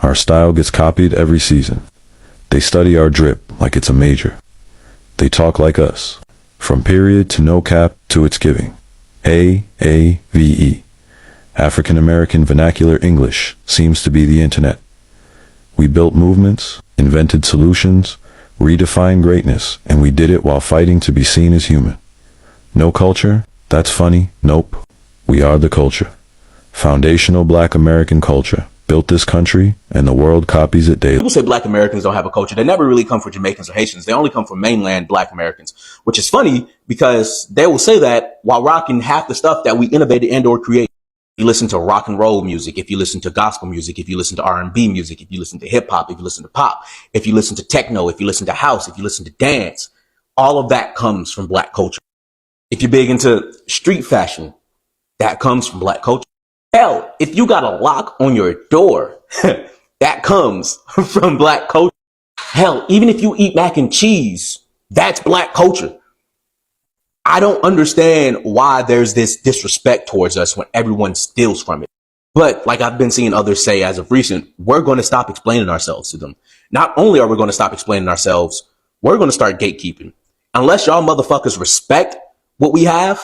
Our style gets copied every season. They study our drip like it's a major. They talk like us. From period to no cap to its giving. AAVE. African American Vernacular English seems to be the internet. We built movements, invented solutions, redefined greatness, and we did it while fighting to be seen as human. No culture? That's funny. Nope. We are the culture. Foundational Black American culture built this country, and the world copies it daily. People say Black Americans don't have a culture. They never really come from Jamaicans or Haitians. They only come from mainland Black Americans, which is funny because they will say that while rocking half the stuff that we innovated and or created. If you listen to rock and roll music, if you listen to gospel music, if you listen to R&B music, if you listen to hip hop, if you listen to pop, if you listen to techno, if you listen to house, if you listen to dance, all of that comes from Black culture. If you're big into street fashion, that comes from Black culture. Hell, if you got a lock on your door, that comes from Black culture. Hell, even if you eat mac and cheese, that's Black culture. I don't understand why there's this disrespect towards us when everyone steals from it. But like I've been seeing others say as of recent, we're going to stop explaining ourselves to them. Not only are we going to stop explaining ourselves, we're going to start gatekeeping. Unless y'all motherfuckers respect what we have,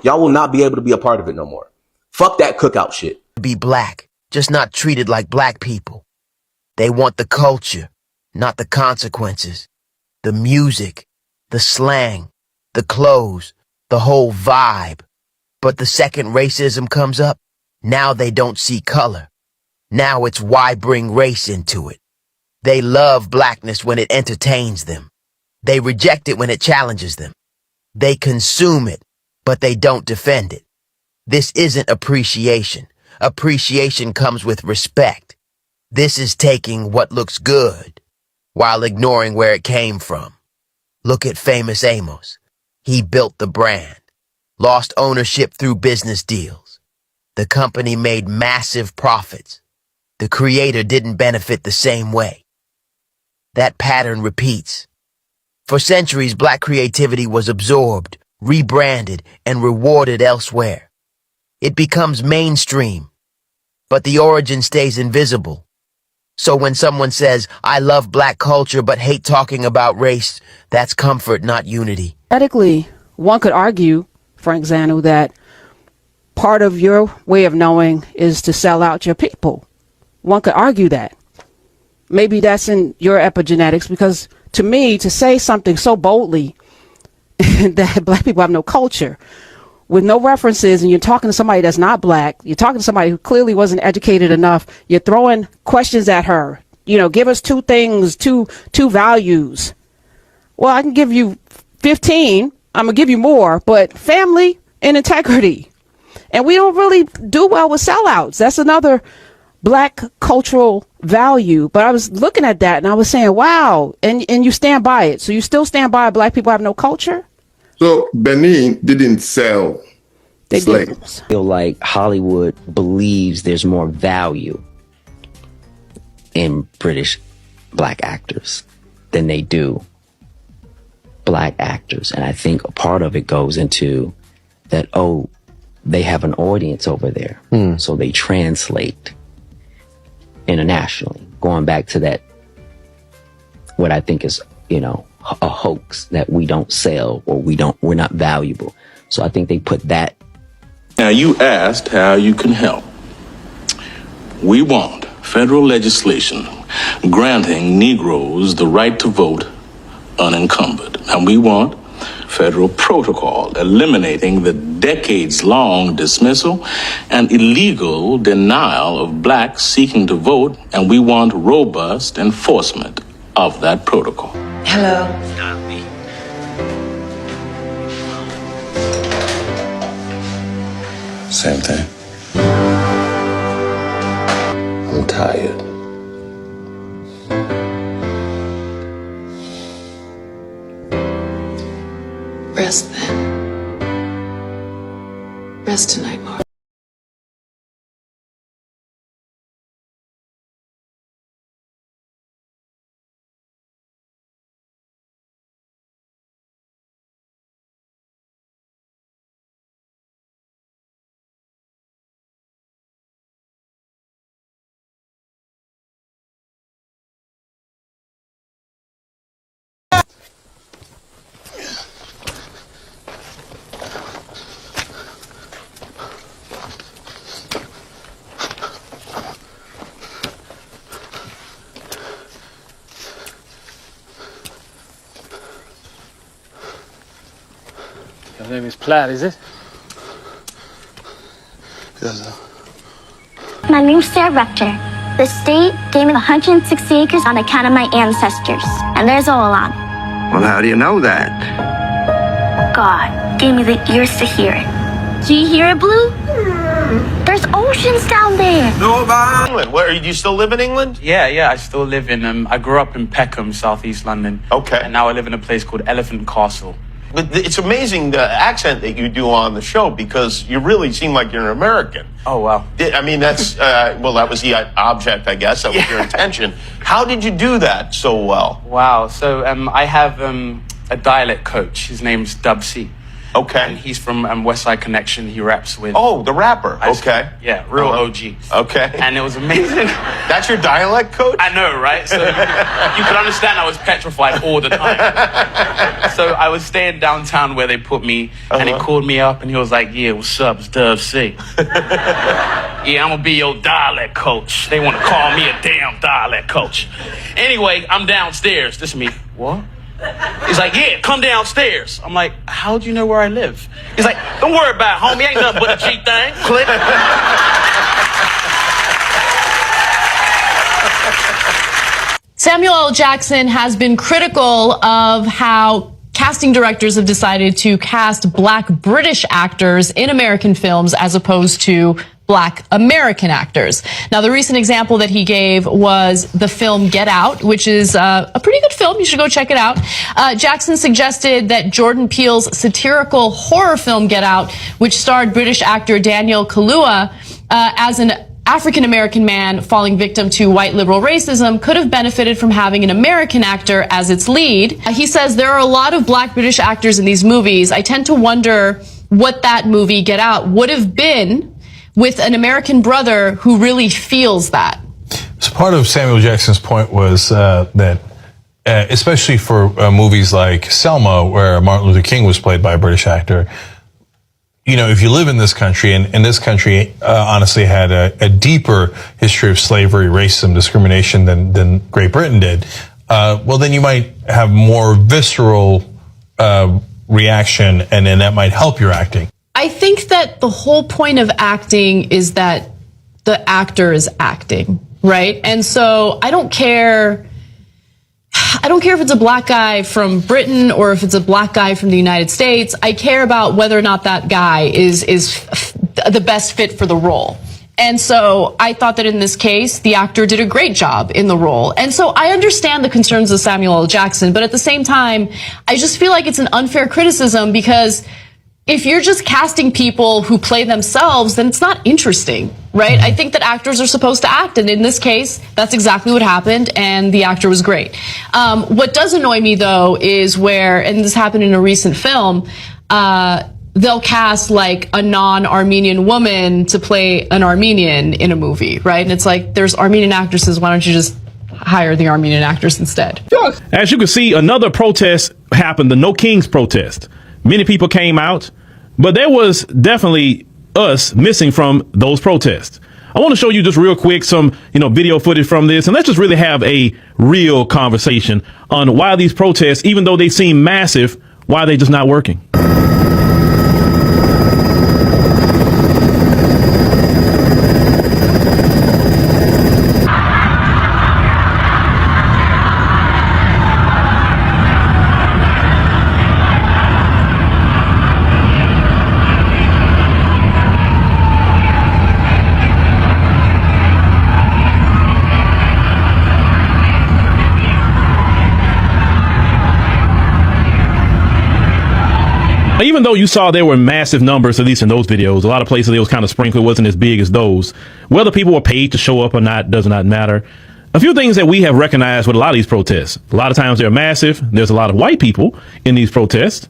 y'all will not be able to be a part of it no more. Fuck that cookout shit. Be black, just not treated like black people. They want the culture, not the consequences. The music, the slang, the clothes, the whole vibe. But the second racism comes up, now they don't see color. Now it's why bring race into it. They love blackness when it entertains them. They reject it when it challenges them. They consume it, but they don't defend it. This isn't appreciation. Appreciation comes with respect. This is taking what looks good while ignoring where it came from. Look at Famous Amos. He built the brand, lost ownership through business deals. The company made massive profits. The creator didn't benefit the same way. That pattern repeats. For centuries, black creativity was absorbed, rebranded, and rewarded elsewhere. It becomes mainstream, but the origin stays invisible. So when someone says, I love black culture but hate talking about race, that's comfort, not unity. Ethically, one could argue, Frank Zanu, that part of your way of knowing is to sell out your people. One could argue that. Maybe that's in your epigenetics, because to me, to say something so boldly that black people have no culture, with no references, and you're talking to somebody that's not black, you're talking to somebody who clearly wasn't educated enough, you're throwing questions at her, give us two things, two values. Well, I can give you 15, I'm gonna give you more, but family and integrity. And we don't really do well with sellouts. That's another black cultural value. But I was looking at that and I was saying, wow, and you stand by it. So you still stand by black people have no culture? So Benin didn't sell slaves. I feel like Hollywood believes there's more value in British black actors than they do black actors. And I think a part of it goes into that, oh, they have an audience over there. So they translate internationally, going back to that, what I think is, a hoax that we don't sell or we're not valuable. So I think they put that. Now you asked how you can help. We want federal legislation granting Negroes the right to vote unencumbered. And we want federal protocol eliminating the decades-long dismissal and illegal denial of blacks seeking to vote, and we want robust enforcement of that protocol. Hello. Same thing. I'm tired. Rest then. Rest tonight, Mark. Your name is Platt, is it? Yes, sir. My name's Sarah Rector. The state gave me 160 acres on account of my ancestors, and there's all along. Well, how do you know that? God gave me the ears to hear it. Do you hear it, Blue? There's oceans down there. No, about England. Where do you still live in England? Yeah, I still live in, I grew up in Peckham, southeast London. Okay. And now I live in a place called Elephant Castle. But it's amazing the accent that you do on the show, because you really seem like you're an American. Oh, wow. I mean, that's, well, that was the object, I guess. That was your intention. How did you do that so well? Wow. So I have a dialect coach. His name's Dub C. Okay. And he's from West Side Connection. He raps with. Oh, the rapper. Okay. Yeah, real OG. Okay. And it was amazing. That's your dialect coach? I know, right? So you could understand I was petrified all the time. So I was staying downtown where they put me, and he called me up, and he was like, yeah, what's up? It's Dub C. Yeah, I'm going to be your dialect coach. They want to call me a damn dialect coach. Anyway, I'm downstairs. This is me. What? He's like, yeah, come downstairs. I'm like, how do you know where I live? He's like, don't worry about it, homie. Ain't nothing but a G thing. Click. Samuel L. Jackson has been critical of how casting directors have decided to cast Black British actors in American films as opposed to Black American actors. Now, the recent example that he gave was the film Get Out, which is a pretty good film. You should go check it out. Jackson suggested that Jordan Peele's satirical horror film Get Out, which starred British actor Daniel Kaluuya as an African-American man falling victim to white liberal racism, could have benefited from having an American actor as its lead. He says there are a lot of Black British actors in these movies. I tend to wonder what that movie Get Out would have been with an American brother who really feels that. So part of Samuel Jackson's point was that especially for movies like Selma, where Martin Luther King was played by a British actor, you know, if you live in this country, and this country honestly had a deeper history of slavery, racism, discrimination than Great Britain did, well, then you might have more visceral reaction, and then that might help your acting. I think that the whole point of acting is that the actor is acting, right? And so I don't care if it's a Black guy from Britain or if it's a Black guy from the United States. I care about whether or not that guy is the best fit for the role. And so I thought that in this case, the actor did a great job in the role. And so I understand the concerns of Samuel L. Jackson, but at the same time, I just feel like it's an unfair criticism, because if you're just casting people who play themselves, then it's not interesting, right? I think that actors are supposed to act, and in this case, that's exactly what happened, and the actor was great. What does annoy me, though, is where, and this happened in a recent film, they'll cast like a non-Armenian woman to play an Armenian in a movie, right? And it's like, there's Armenian actresses, why don't you just hire the Armenian actress instead? As you can see, another protest happened, the No Kings protest. Many people came out, but there was definitely us missing from those protests. I want to show you just real quick some, video footage from this, and let's just really have a real conversation on why these protests, even though they seem massive, why are they just not working? Even though you saw there were massive numbers, at least in those videos, a lot of places it was kind of sprinkled, wasn't as big as those. Whether people were paid to show up or not does not matter. A few things that we have recognized with a lot of these protests. A lot of times they're massive. There's a lot of white people in these protests.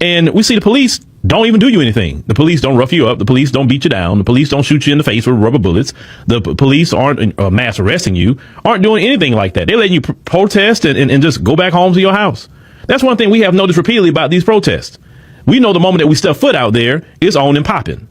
And we see the police don't even do you anything. The police don't rough you up. The police don't beat you down. The police don't shoot you in the face with rubber bullets. The police aren't mass arresting you, aren't doing anything like that. They're letting you protest and just go back home to your house. That's one thing we have noticed repeatedly about these protests. We know the moment that we step foot out there, it's on and popping.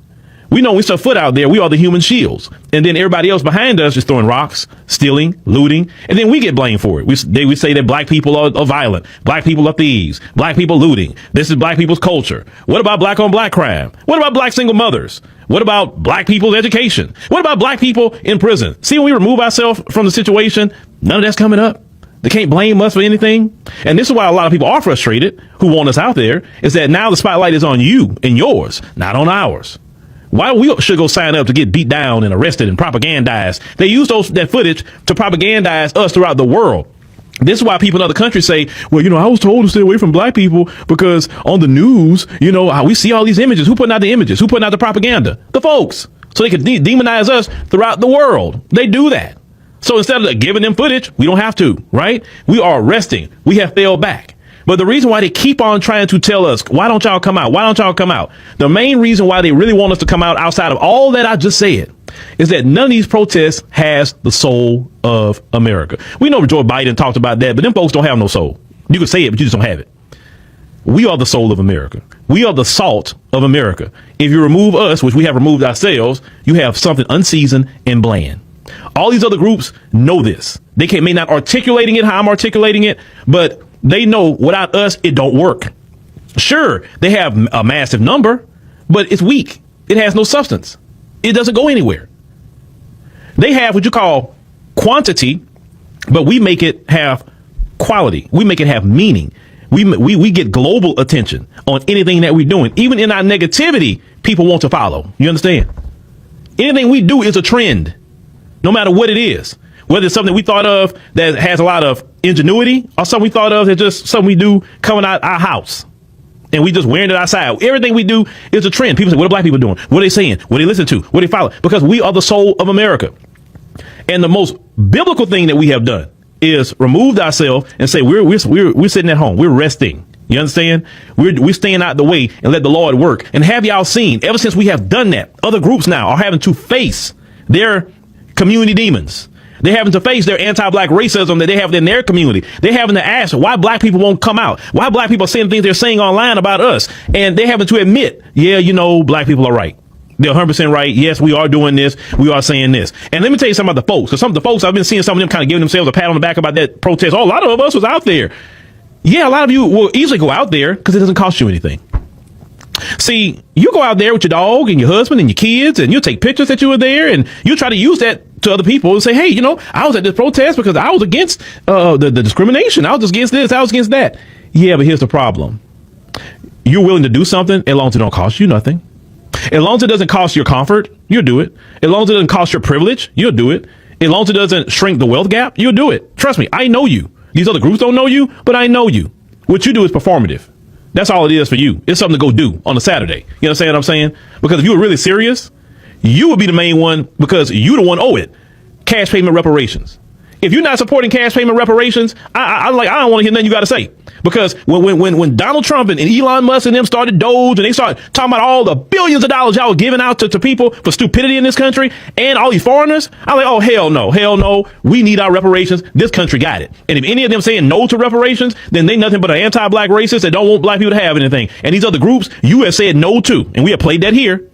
We know when we step foot out there, we are the human shields. And then everybody else behind us is throwing rocks, stealing, looting. And then we get blamed for it. We say that black people are violent. Black people are thieves. Black people looting. This is black people's culture. What about black on black crime? What about black single mothers? What about black people's education? What about black people in prison? See, when we remove ourselves from the situation, none of that's coming up. They can't blame us for anything. And this is why a lot of people are frustrated who want us out there, is that now the spotlight is on you and yours, not on ours. Why we should go sign up to get beat down and arrested and propagandized? They use that footage to propagandize us throughout the world. This is why people in other countries say, well, I was told to stay away from black people because on the news, we see all these images. Who putting out the images? Who putting out the propaganda? The folks. So they can demonize us throughout the world. They do that. So instead of giving them footage, we don't have to, right? We are arresting. We have failed back. But the reason why they keep on trying to tell us, why don't y'all come out? Why don't y'all come out? The main reason why they really want us to come out outside of all that I just said is that none of these protests has the soul of America. We know Joe Biden talked about that, but them folks don't have no soul. You can say it, but you just don't have it. We are the soul of America. We are the salt of America. If you remove us, which we have removed ourselves, you have something unseasoned and bland. All these other groups know this. They may not articulating it how I'm articulating it, but they know without us, it don't work. Sure, they have a massive number, but it's weak. It has no substance. It doesn't go anywhere. They have what you call quantity, but we make it have quality. We make it have meaning. We get global attention on anything that we're doing. Even in our negativity, people want to follow. You understand? Anything we do is a trend, no matter what it is. Whether it's something we thought of that has a lot of ingenuity or something we thought of that's just something we do coming out our house and we just wearing it outside. Everything we do is a trend. People say, what are black people doing? What are they saying? What do they listen to? What do they follow? Because we are the soul of America. And the most biblical thing that we have done is removed ourselves and say, we're sitting at home. We're resting. You understand? We're staying out the way and let the Lord work. And have y'all seen, ever since we have done that, other groups now are having to face their community demons. They're having to face their anti-black racism that they have in their community. They're having to ask why black people won't come out. Why black people are saying things they're saying online about us. And they're having to admit, yeah, you know, black people are right. They're 100% right. Yes, we are doing this. We are saying this. And let me tell you something about the folks. Because some of the folks, I've been seeing some of them kind of giving themselves a pat on the back about that protest. Oh, a lot of us was out there. Yeah, a lot of you will easily go out there because it doesn't cost you anything. See, you go out there with your dog and your husband and your kids and you take pictures that you were there and you try to use that to other people and say, hey, you know, I was at this protest because I was against the discrimination. I was against this. I was against that. Yeah, but here's the problem. You're willing to do something as long as it don't cost you nothing. As long as it doesn't cost your comfort, you'll do it. As long as it doesn't cost your privilege, you'll do it. As long as it doesn't shrink the wealth gap, you'll do it. Trust me, I know you. These other groups don't know you, but I know you. What you do is performative. That's all it is for you. It's something to go do on a Saturday. You understand what I'm saying? Because if you were really serious, you would be the main one because you the one owe it. Cash payment reparations. If you're not supporting cash payment reparations, I don't want to hear nothing you got to say. Because when Donald Trump and Elon Musk and them started Doge and they started talking about all the billions of dollars y'all were giving out to people for stupidity in this country and all these foreigners, I'm like, oh, hell no. We need our reparations. This country got it. And if any of them saying no to reparations, then they nothing but an anti-black racist that don't want black people to have anything. And these other groups you have said no to. And we have played that here.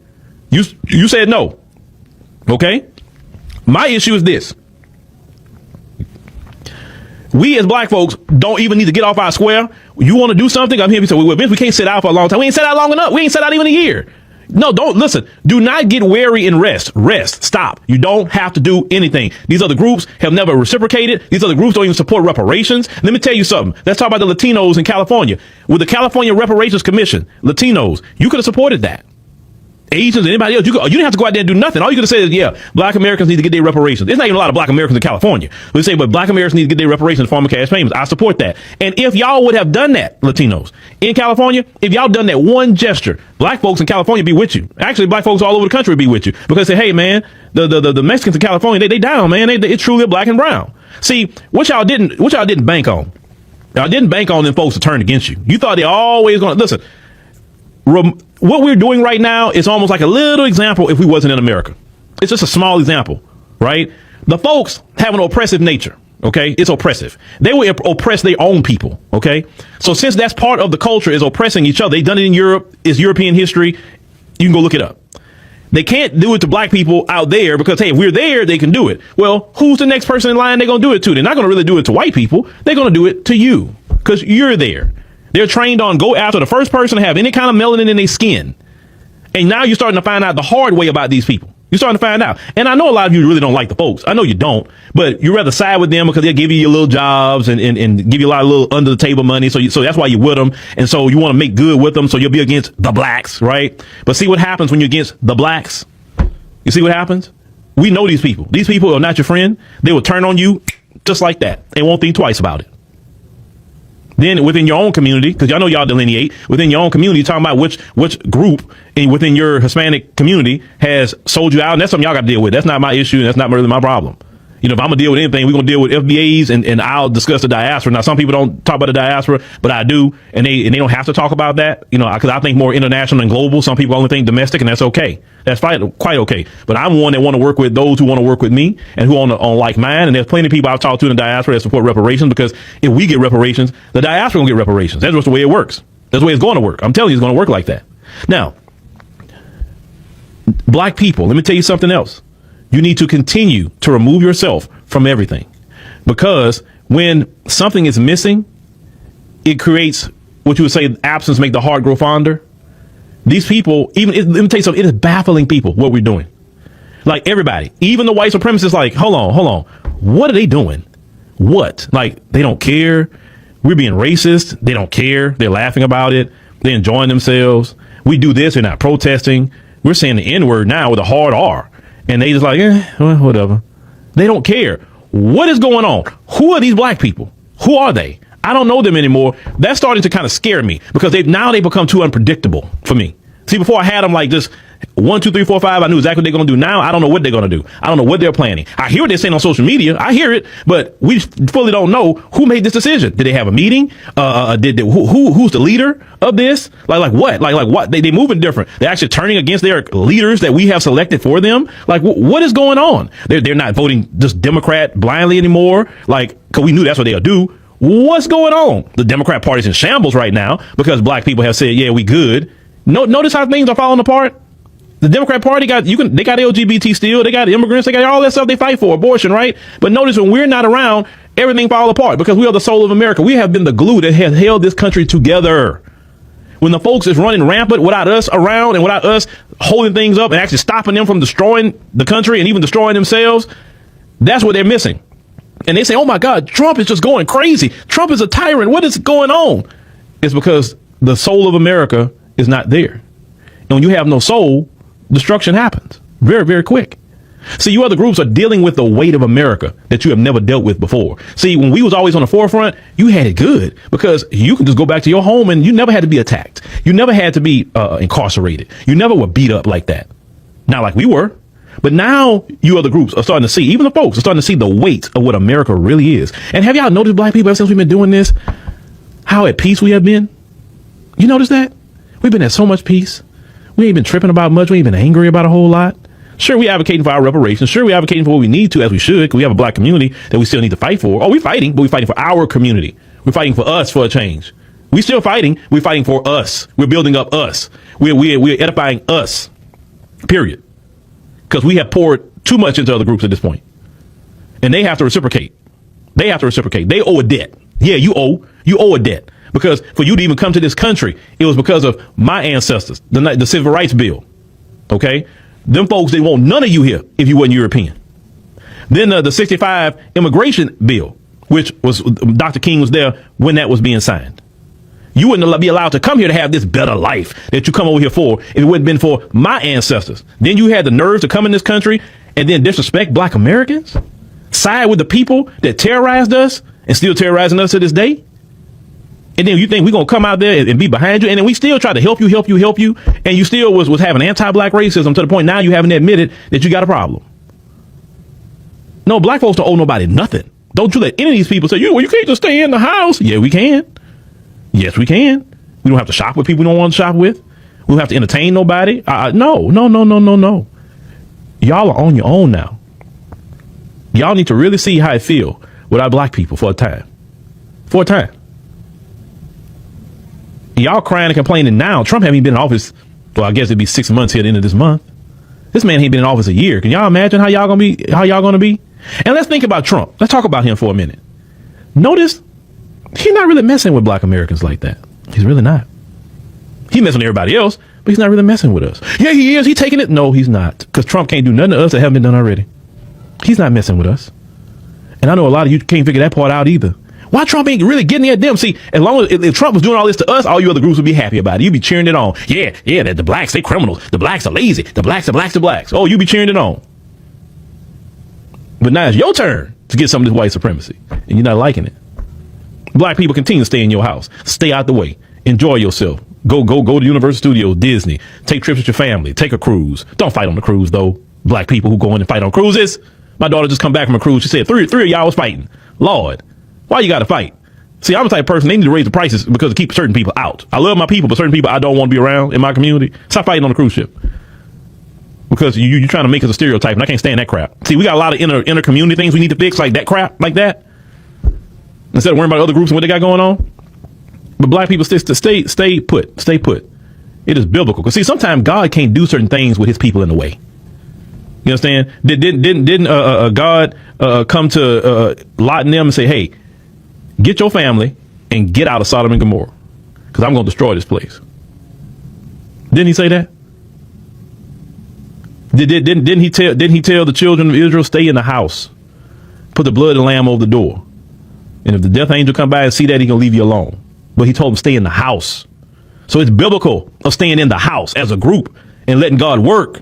You said no. Okay? My issue is this. We as black folks don't even need to get off our square. You want to do something? I'm here. We can't sit out for a long time. We ain't sat out long enough. We ain't sat out even a year. No, don't listen. Do not get wary and rest. Rest. Stop. You don't have to do anything. These other groups have never reciprocated. These other groups don't even support reparations. Let me tell you something. Let's talk about the Latinos in California. With the California Reparations Commission, Latinos, you could have supported that. Asians, anybody else, you didn't have to go out there and do nothing. All you could have said is, yeah, black Americans need to get their reparations. There's not even a lot of black Americans in California. We say, but black Americans need to get their reparations in the form of cash payments. I support that. And if y'all would have done that, Latinos, in California, if y'all done that one gesture, black folks in California be with you. Actually, black folks all over the country would be with you. Because they say, hey, man, the Mexicans in California, they down, man. They truly black and brown. See, what y'all didn't bank on. Y'all didn't bank on them folks to turn against you. You thought they always going to, listen, what we're doing right now is almost like a little example if we wasn't in America. It's just a small example, right? The folks have an oppressive nature, okay? It's oppressive. They will oppress their own people, okay? So since that's part of the culture is oppressing each other, they've done it in Europe, it's European history, you can go look it up. They can't do it to black people out there because, hey, if we're there, they can do it. Well, who's the next person in line they're going to do it to? They're not going to really do it to white people. They're going to do it to you because you're there. They're trained on go after the first person to have any kind of melanin in their skin. And now you're starting to find out the hard way about these people. You're starting to find out. And I know a lot of you really don't like the folks. I know you don't, but you rather side with them because they'll give you your little jobs and give you a lot of little under the table money. So that's why you're with them. And so you want to make good with them. So you'll be against the blacks, right? But see what happens when you're against the blacks? You see what happens? We know these people. These people are not your friend. They will turn on you just like that. They won't think twice about it. Then within your own community, because y'all know y'all delineate, within your own community, talking about which group within your Hispanic community has sold you out. And that's something y'all got to deal with. That's not my issue. And that's not really my problem. You know, if I'm gonna deal with anything, we're gonna deal with FBAs and I'll discuss the diaspora. Now, some people don't talk about the diaspora, but I do, and they don't have to talk about that, you know, because I think more international and global. Some people only think domestic, and that's okay. That's quite okay. But I'm one that want to work with those who want to work with me and who on like mine. And there's plenty of people I've talked to in the diaspora that support reparations, because if we get reparations, the diaspora will get reparations. That's just the way it works. That's the way it's going to work. I'm telling you, it's going to work like that. Now, black people, let me tell you something else. You need to continue to remove yourself from everything, because when something is missing, it creates what you would say absence make the heart grow fonder. These people, let me tell you something, it is baffling people what we're doing. Like everybody, even the white supremacists, like, hold on. What are they doing? What? Like, they don't care. We're being racist. They don't care. They're laughing about it. They're enjoying themselves. We do this. They're not protesting. We're saying the N-word now with a hard R. And they just like, well, whatever. They don't care. What is going on? Who are these black people? Who are they? I don't know them anymore. That's starting to kind of scare me, because they become too unpredictable for me. See, before I had them like just 1, 2, 3, 4, 5. I knew exactly what they're going to do. Now I don't know what they're going to do. I don't know what they're planning. I hear what they're saying on social media. I hear it, but we fully don't know who made this decision. Did they have a meeting? Who's the leader of this? Like what? Like what? They moving different. They're actually turning against their leaders that we have selected for them. Like what is going on? They're not voting just Democrat blindly anymore. Like, cause we knew that's what they'll do. What's going on? The Democrat Party's in shambles right now because black people have said, yeah, we good. Notice how things are falling apart. The Democrat Party they got LGBT still, they got immigrants, they got all that stuff they fight for, abortion, right? But notice when we're not around, everything falls apart because we are the soul of America. We have been the glue that has held this country together. When the folks is running rampant without us around and without us holding things up and actually stopping them from destroying the country and even destroying themselves, that's what they're missing. And they say, oh my God, Trump is just going crazy. Trump is a tyrant. What is going on? It's because the soul of America is not there. And when you have no soul, destruction happens very, very quick. See, you other groups are dealing with the weight of America that you have never dealt with before. See, when we was always on the forefront, you had it good because you can just go back to your home and you never had to be attacked. You never had to be incarcerated. You never were beat up like that. Not like we were. But now you other groups are starting to see, even the folks are starting to see the weight of what America really is. And have y'all noticed, black people, ever since we've been doing this, how at peace we have been? You notice that? We've been at so much peace. We ain't been tripping about much. We ain't been angry about a whole lot. Sure, we advocating for our reparations. Sure, we advocating for what we need to, as we should, because we have a black community that we still need to fight for. Oh, we're fighting, but we're fighting for our community. We're fighting for us for a change. We're still fighting. We're fighting for us. We're building up us. We're edifying us, period. Because we have poured too much into other groups at this point. And they have to reciprocate. They have to reciprocate. They owe a debt. Yeah, you owe a debt. Because for you to even come to this country, it was because of my ancestors, the Civil Rights Bill. Okay? Them folks, they want none of you here if you weren't European. Then the 65 immigration bill, which was Dr. King was there when that was being signed. You wouldn't be allowed to come here to have this better life that you come over here for if it wouldn't been for my ancestors. Then you had the nerve to come in this country and then disrespect black Americans, side with the people that terrorized us and still terrorizing us to this day. And then you think we're going to come out there and be behind you. And then we still try to help you. And you still was having anti-black racism to the point now you haven't admitted that you got a problem. No, black folks don't owe nobody nothing. Don't you let any of these people say, you can't just stay in the house. Yeah, we can. Yes, we can. We don't have to shop with people we don't want to shop with. We don't have to entertain nobody. No. Y'all are on your own now. Y'all need to really see how it feel without black people for a time. For a time. Y'all crying and complaining now. Trump haven't been in office. Well, I guess it'd be 6 months here at the end of this month. This man ain't been in office a year. Can y'all imagine how y'all gonna be? And let's think about Trump. Let's talk about him for a minute. Notice he's not really messing with black Americans like that. He's really not. He's messing with everybody else, but he's not really messing with us. Yeah, he is. He's taking it. No, he's not. Because Trump can't do nothing to us that haven't been done already. He's not messing with us. And I know a lot of you can't figure that part out either. Why Trump ain't really getting at them? See, as long as if Trump was doing all this to us, all you other groups would be happy about it. You'd be cheering it on. Yeah, the blacks, they criminals. The blacks are lazy. The blacks. Oh, you be cheering it on. But now it's your turn to get some of this white supremacy. And you're not liking it. Black people continue to stay in your house. Stay out the way. Enjoy yourself. Go to Universal Studios, Disney. Take trips with your family. Take a cruise. Don't fight on the cruise, though. Black people who go in and fight on cruises. My daughter just come back from a cruise. She said, three of y'all was fighting. Lord, why you got to fight? See, I'm the type of person, they need to raise the prices because to keep certain people out. I love my people, but certain people I don't want to be around in my community. Stop fighting on the cruise ship. Because you're trying to make us a stereotype, and I can't stand that crap. See, we got a lot of inner community things we need to fix, like that crap, like that. Instead of worrying about other groups and what they got going on. But black people stay put. Stay put. It is biblical. Because see, sometimes God can't do certain things with his people in the way. You understand? Didn't God come to Lot and them and say, hey, get your family and get out of Sodom and Gomorrah because I'm going to destroy this place? Didn't he say that? Didn't he tell the children of Israel, stay in the house, put the blood of the lamb over the door, and if the death angel come by and see that, he's going to leave you alone. But he told them stay in the house. So it's biblical of staying in the house as a group and letting God work.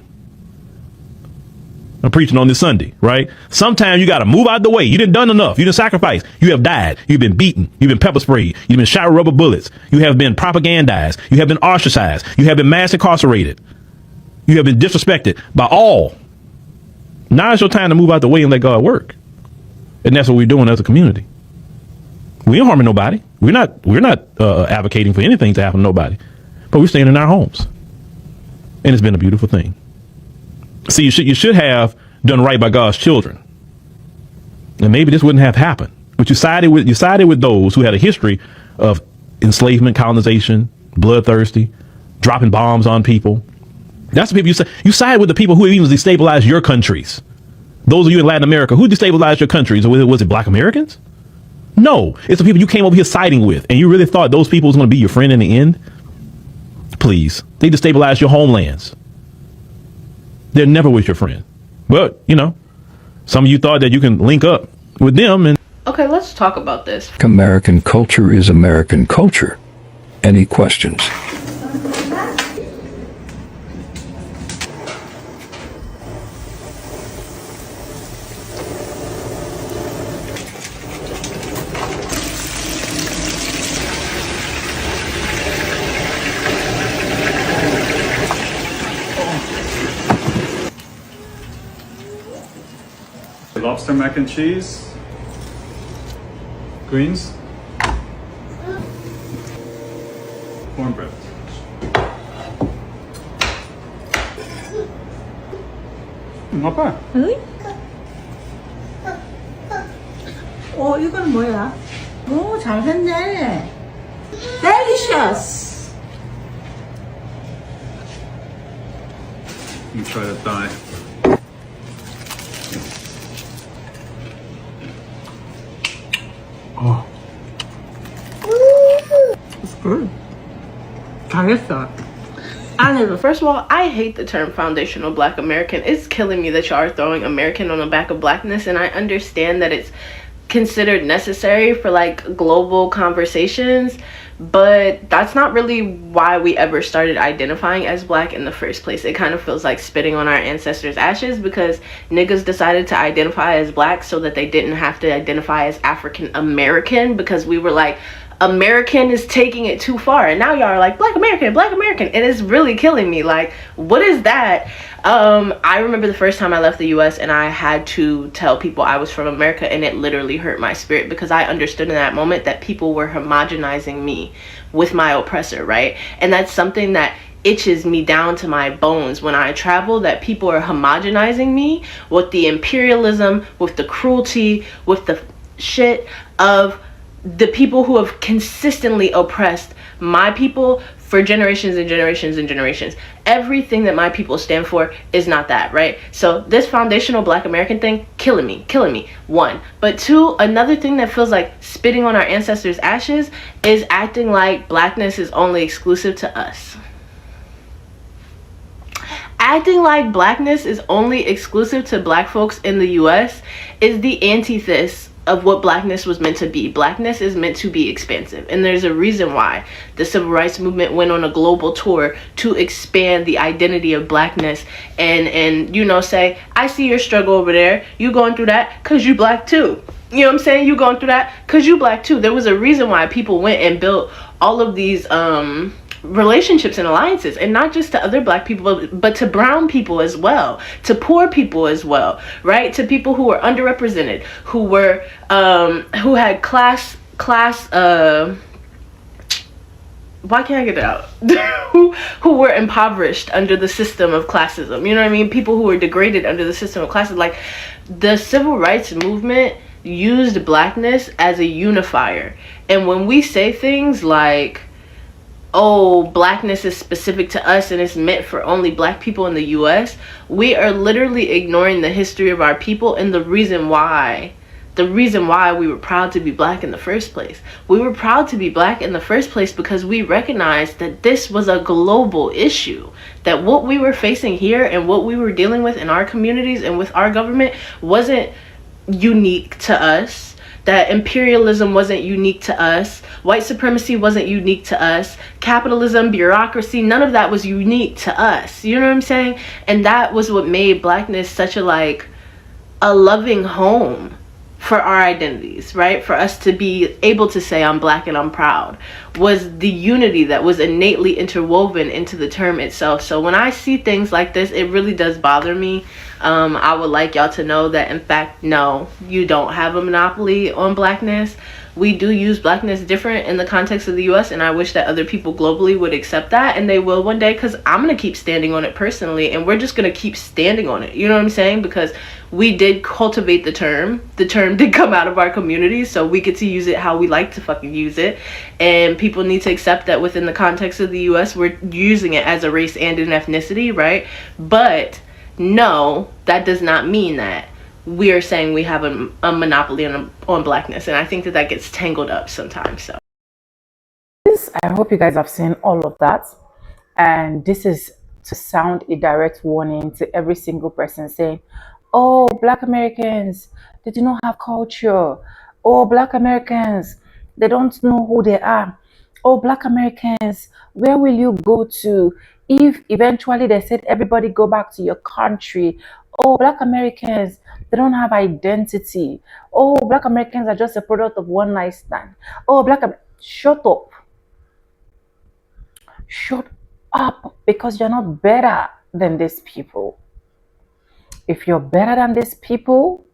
I'm preaching on this Sunday, right? Sometimes you got to move out the way. You done enough. You done sacrificed. You have died. You've been beaten. You've been pepper sprayed. You've been shot with rubber bullets. You have been propagandized. You have been ostracized. You have been mass incarcerated. You have been disrespected by all. Now it's your time to move out the way and let God work. And that's what we're doing as a community. We ain't harming nobody. We're not advocating for anything to happen to nobody, but we're staying in our homes. And it's been a beautiful thing. See, you should have done right by God's children. And maybe this wouldn't have happened. But you sided with those who had a history of enslavement, colonization, bloodthirsty, dropping bombs on people. That's the people you side with the people who even destabilized your countries. Those of you in Latin America, who destabilized your countries? Was it black Americans? No, it's the people you came over here siding with. And you really thought those people was going to be your friend in the end? Please. They destabilized your homelands. They're never was your friend. But, some of you thought that you can link up with them. And okay, let's talk about this. American culture is American culture. Any questions? Lobster mac and cheese, greens, cornbread. Not bad. Really? 이건 뭐야? 오, 잘했네. Delicious. You try to die. Oh. It's good. 잘했어. First of all, I hate the term foundational black American. It's killing me that y'all are throwing American on the back of blackness, and I understand that it's considered necessary for like global conversations, but that's not really why we ever started identifying as black in the first place. It kind of feels like spitting on our ancestors' ashes because niggas decided to identify as black so that they didn't have to identify as African American, because we were like, American is taking it too far, and now y'all are like black American, and it's really killing me. Like, what is that? I remember the first time I left the US and I had to tell people I was from America, and it literally hurt my spirit because I understood in that moment that people were homogenizing me with my oppressor, right? And that's something that itches me down to my bones when I travel, that people are homogenizing me with the imperialism, with the cruelty, with the shit of the people who have consistently oppressed my people for generations and generations and generations. Everything that my people stand for is not that, right? So this foundational black American thing, killing me, one. But two, another thing that feels like spitting on our ancestors' ashes is acting like blackness is only exclusive to us. Acting like blackness is only exclusive to black folks in the US is the antithesis of what blackness was meant to be. Blackness is meant to be expansive, and there's a reason why the civil rights movement went on a global tour to expand the identity of blackness and say, I see your struggle over there, you going through that because you black too. You know what I'm saying? You going through that because you black too. There was a reason why people went and built all of these relationships and alliances, and not just to other black people, but to brown people as well, to poor people as well, right? To people who were underrepresented, who were who had class why can't I get it out? who were impoverished under the system of classism. You know what I mean? People who were degraded under the system of classism. Like, the civil rights movement used blackness as a unifier. And when we say things like, oh, blackness is specific to us and it's meant for only black people in the US, we are literally ignoring the history of our people and the reason why we were proud to be black in the first place. We were proud to be black in the first place because we recognized that this was a global issue, that what we were facing here and what we were dealing with in our communities and with our government wasn't unique to us, that imperialism wasn't unique to us, white supremacy wasn't unique to us, capitalism, bureaucracy, none of that was unique to us. You know what I'm saying? And that was what made blackness such a loving home for our identities, right? For us to be able to say I'm black and I'm proud, was the unity that was innately interwoven into the term itself. So when I see things like this, it really does bother me. I would like y'all to know that, in fact, no, you don't have a monopoly on blackness. We do use blackness different in the context of the US, and I wish that other people globally would accept that, and they will one day, because I'm going to keep standing on it personally, and we're just going to keep standing on it. You know what I'm saying? Because we did cultivate the term. The term did come out of our community, so we get to use it how we like to fucking use it. And people need to accept that within the context of the US, we're using it as a race and an ethnicity, right? But no, that does not mean that we are saying we have a monopoly on blackness. And I think that gets tangled up sometimes. So I hope you guys have seen all of that. And this is to sound a direct warning to every single person saying, oh, black Americans, they do not have culture. Oh, black Americans, they don't know who they are. Oh, black Americans, where will you go to if eventually they said everybody go back to your country? Oh, black Americans, they don't have identity. Oh, black Americans are just a product of one night stand. Oh, shut up. Shut up, because you're not better than these people. If you're better than these people,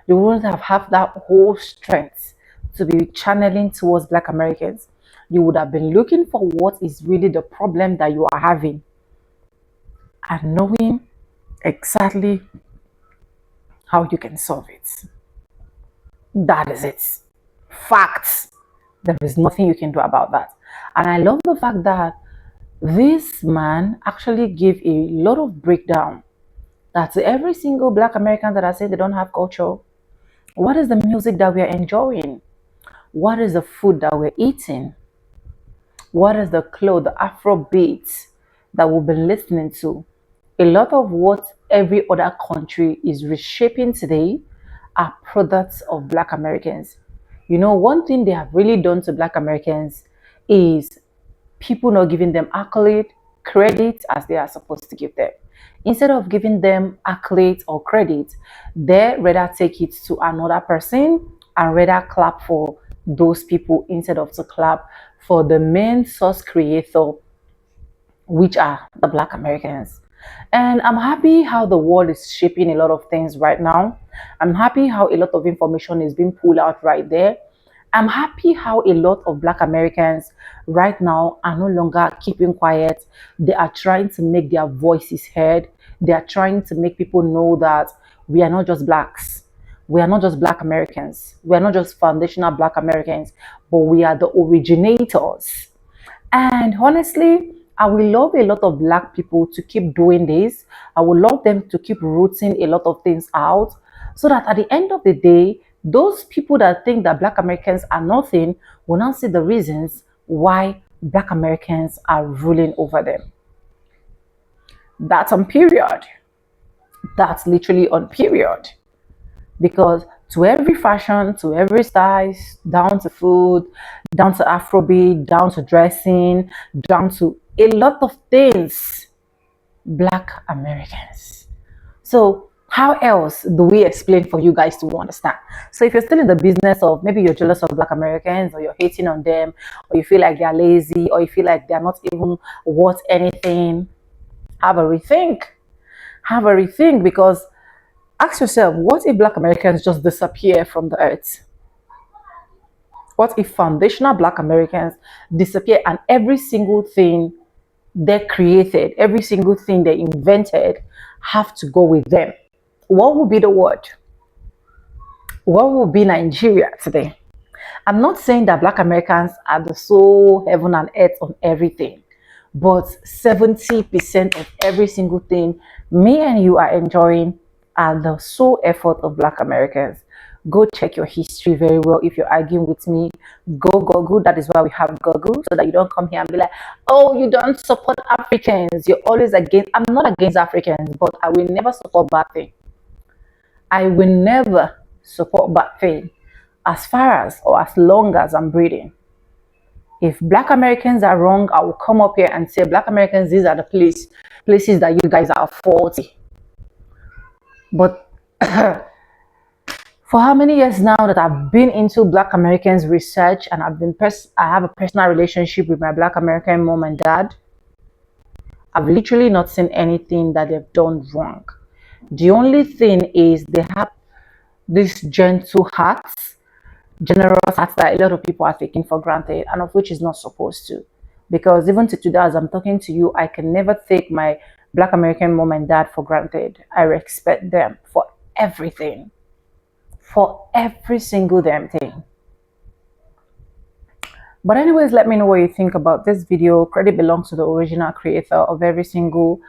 you wouldn't have that whole strength to be channeling towards black Americans. You would have been looking for what is really the problem that you are having and knowing exactly how you can solve it. That is it. Facts. There is nothing you can do about that. And I love the fact that this man actually gave a lot of breakdown that to every single black American that I say they don't have culture. What is the music that we are enjoying? What is the food that we're eating? What is the clothes, the Afro beats that we've been listening to? A lot of what every other country is reshaping today are products of black Americans. You know, one thing they have really done to black Americans is people not giving them accolade, credit as they are supposed to give them. Instead of giving them accolade or credit, they rather take it to another person and rather clap for those people instead of to clap for the main source creator, which are the black Americans. And I'm happy how the world is shaping a lot of things right now. I'm happy how a lot of information is being pulled out right there. I'm happy how a lot of black Americans right now are no longer keeping quiet. They are trying to make their voices heard. They are trying to make people know that we are not just blacks. We are not just black Americans. We are not just foundational black Americans, but we are the originators. And honestly, I will love a lot of black people to keep doing this. I would love them to keep rooting a lot of things out so that at the end of the day, those people that think that black Americans are nothing will now see the reasons why black Americans are ruling over them. That's on period. That's literally on period. Because to every fashion, to every style, down to food, down to Afrobeat, down to dressing, down to a lot of things, black Americans. So How else do we explain for you guys to understand? So if you're still in the business of maybe you're jealous of Black Americans, or you're hating on them, or you feel like they're lazy, or you feel like they're not even worth anything, have a rethink. Have a rethink, because ask yourself, what if Black Americans just disappear from the earth? What if foundational Black Americans disappear and every single thing they created, every single thing they invented have to go with them? What would be the world? What would be Nigeria today? I'm not saying that Black Americans are the sole heaven and earth on everything, but 70% of every single thing me and you are enjoying are the sole effort of Black Americans. Go check your history very well. If you're arguing with me, go Google. That is why we have Google, so that you don't come here and be like, oh, you don't support Africans. You're always against. I'm not against Africans, but I will never support bad thing. I will never support bad thing as far as or as long as I'm breathing. If Black Americans are wrong, I will come up here and say, Black Americans, these are the places that you guys are faulty. But for how many years now that I've been into Black Americans research, and I have a personal relationship with my Black American mom and dad, I've literally not seen anything that they've done wrong. The only thing is they have these gentle hearts, generous hearts that a lot of people are taking for granted, and of which is not supposed to. Because even to today, as I'm talking to you, I can never take my Black American mom and dad for granted. I respect them for everything. For every single damn thing. But anyways, let me know what you think about this video. Credit belongs to the original creator of every single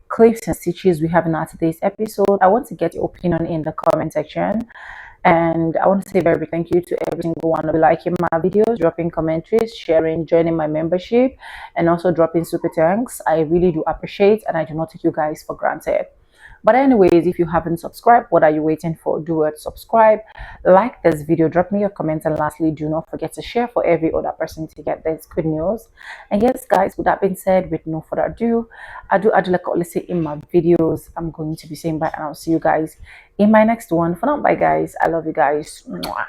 clips and stitches we have in our today's episode. I want to get your opinion in the comment section. And I want to say a very big thank you to every single one of you liking my videos, dropping commentaries, sharing, joining my membership, and also dropping super thanks. I really do appreciate, and I do not take you guys for granted. But anyways, if you haven't subscribed, what are you waiting for? Do it, subscribe, like this video, drop me your comments, and lastly, do not forget to share for every other person to get this good news. And yes, guys, with that being said, with no further ado, I do like I always say in my videos, I'm going to be saying bye, and I'll see you guys in my next one. For now, bye guys. I love you guys. Mwah.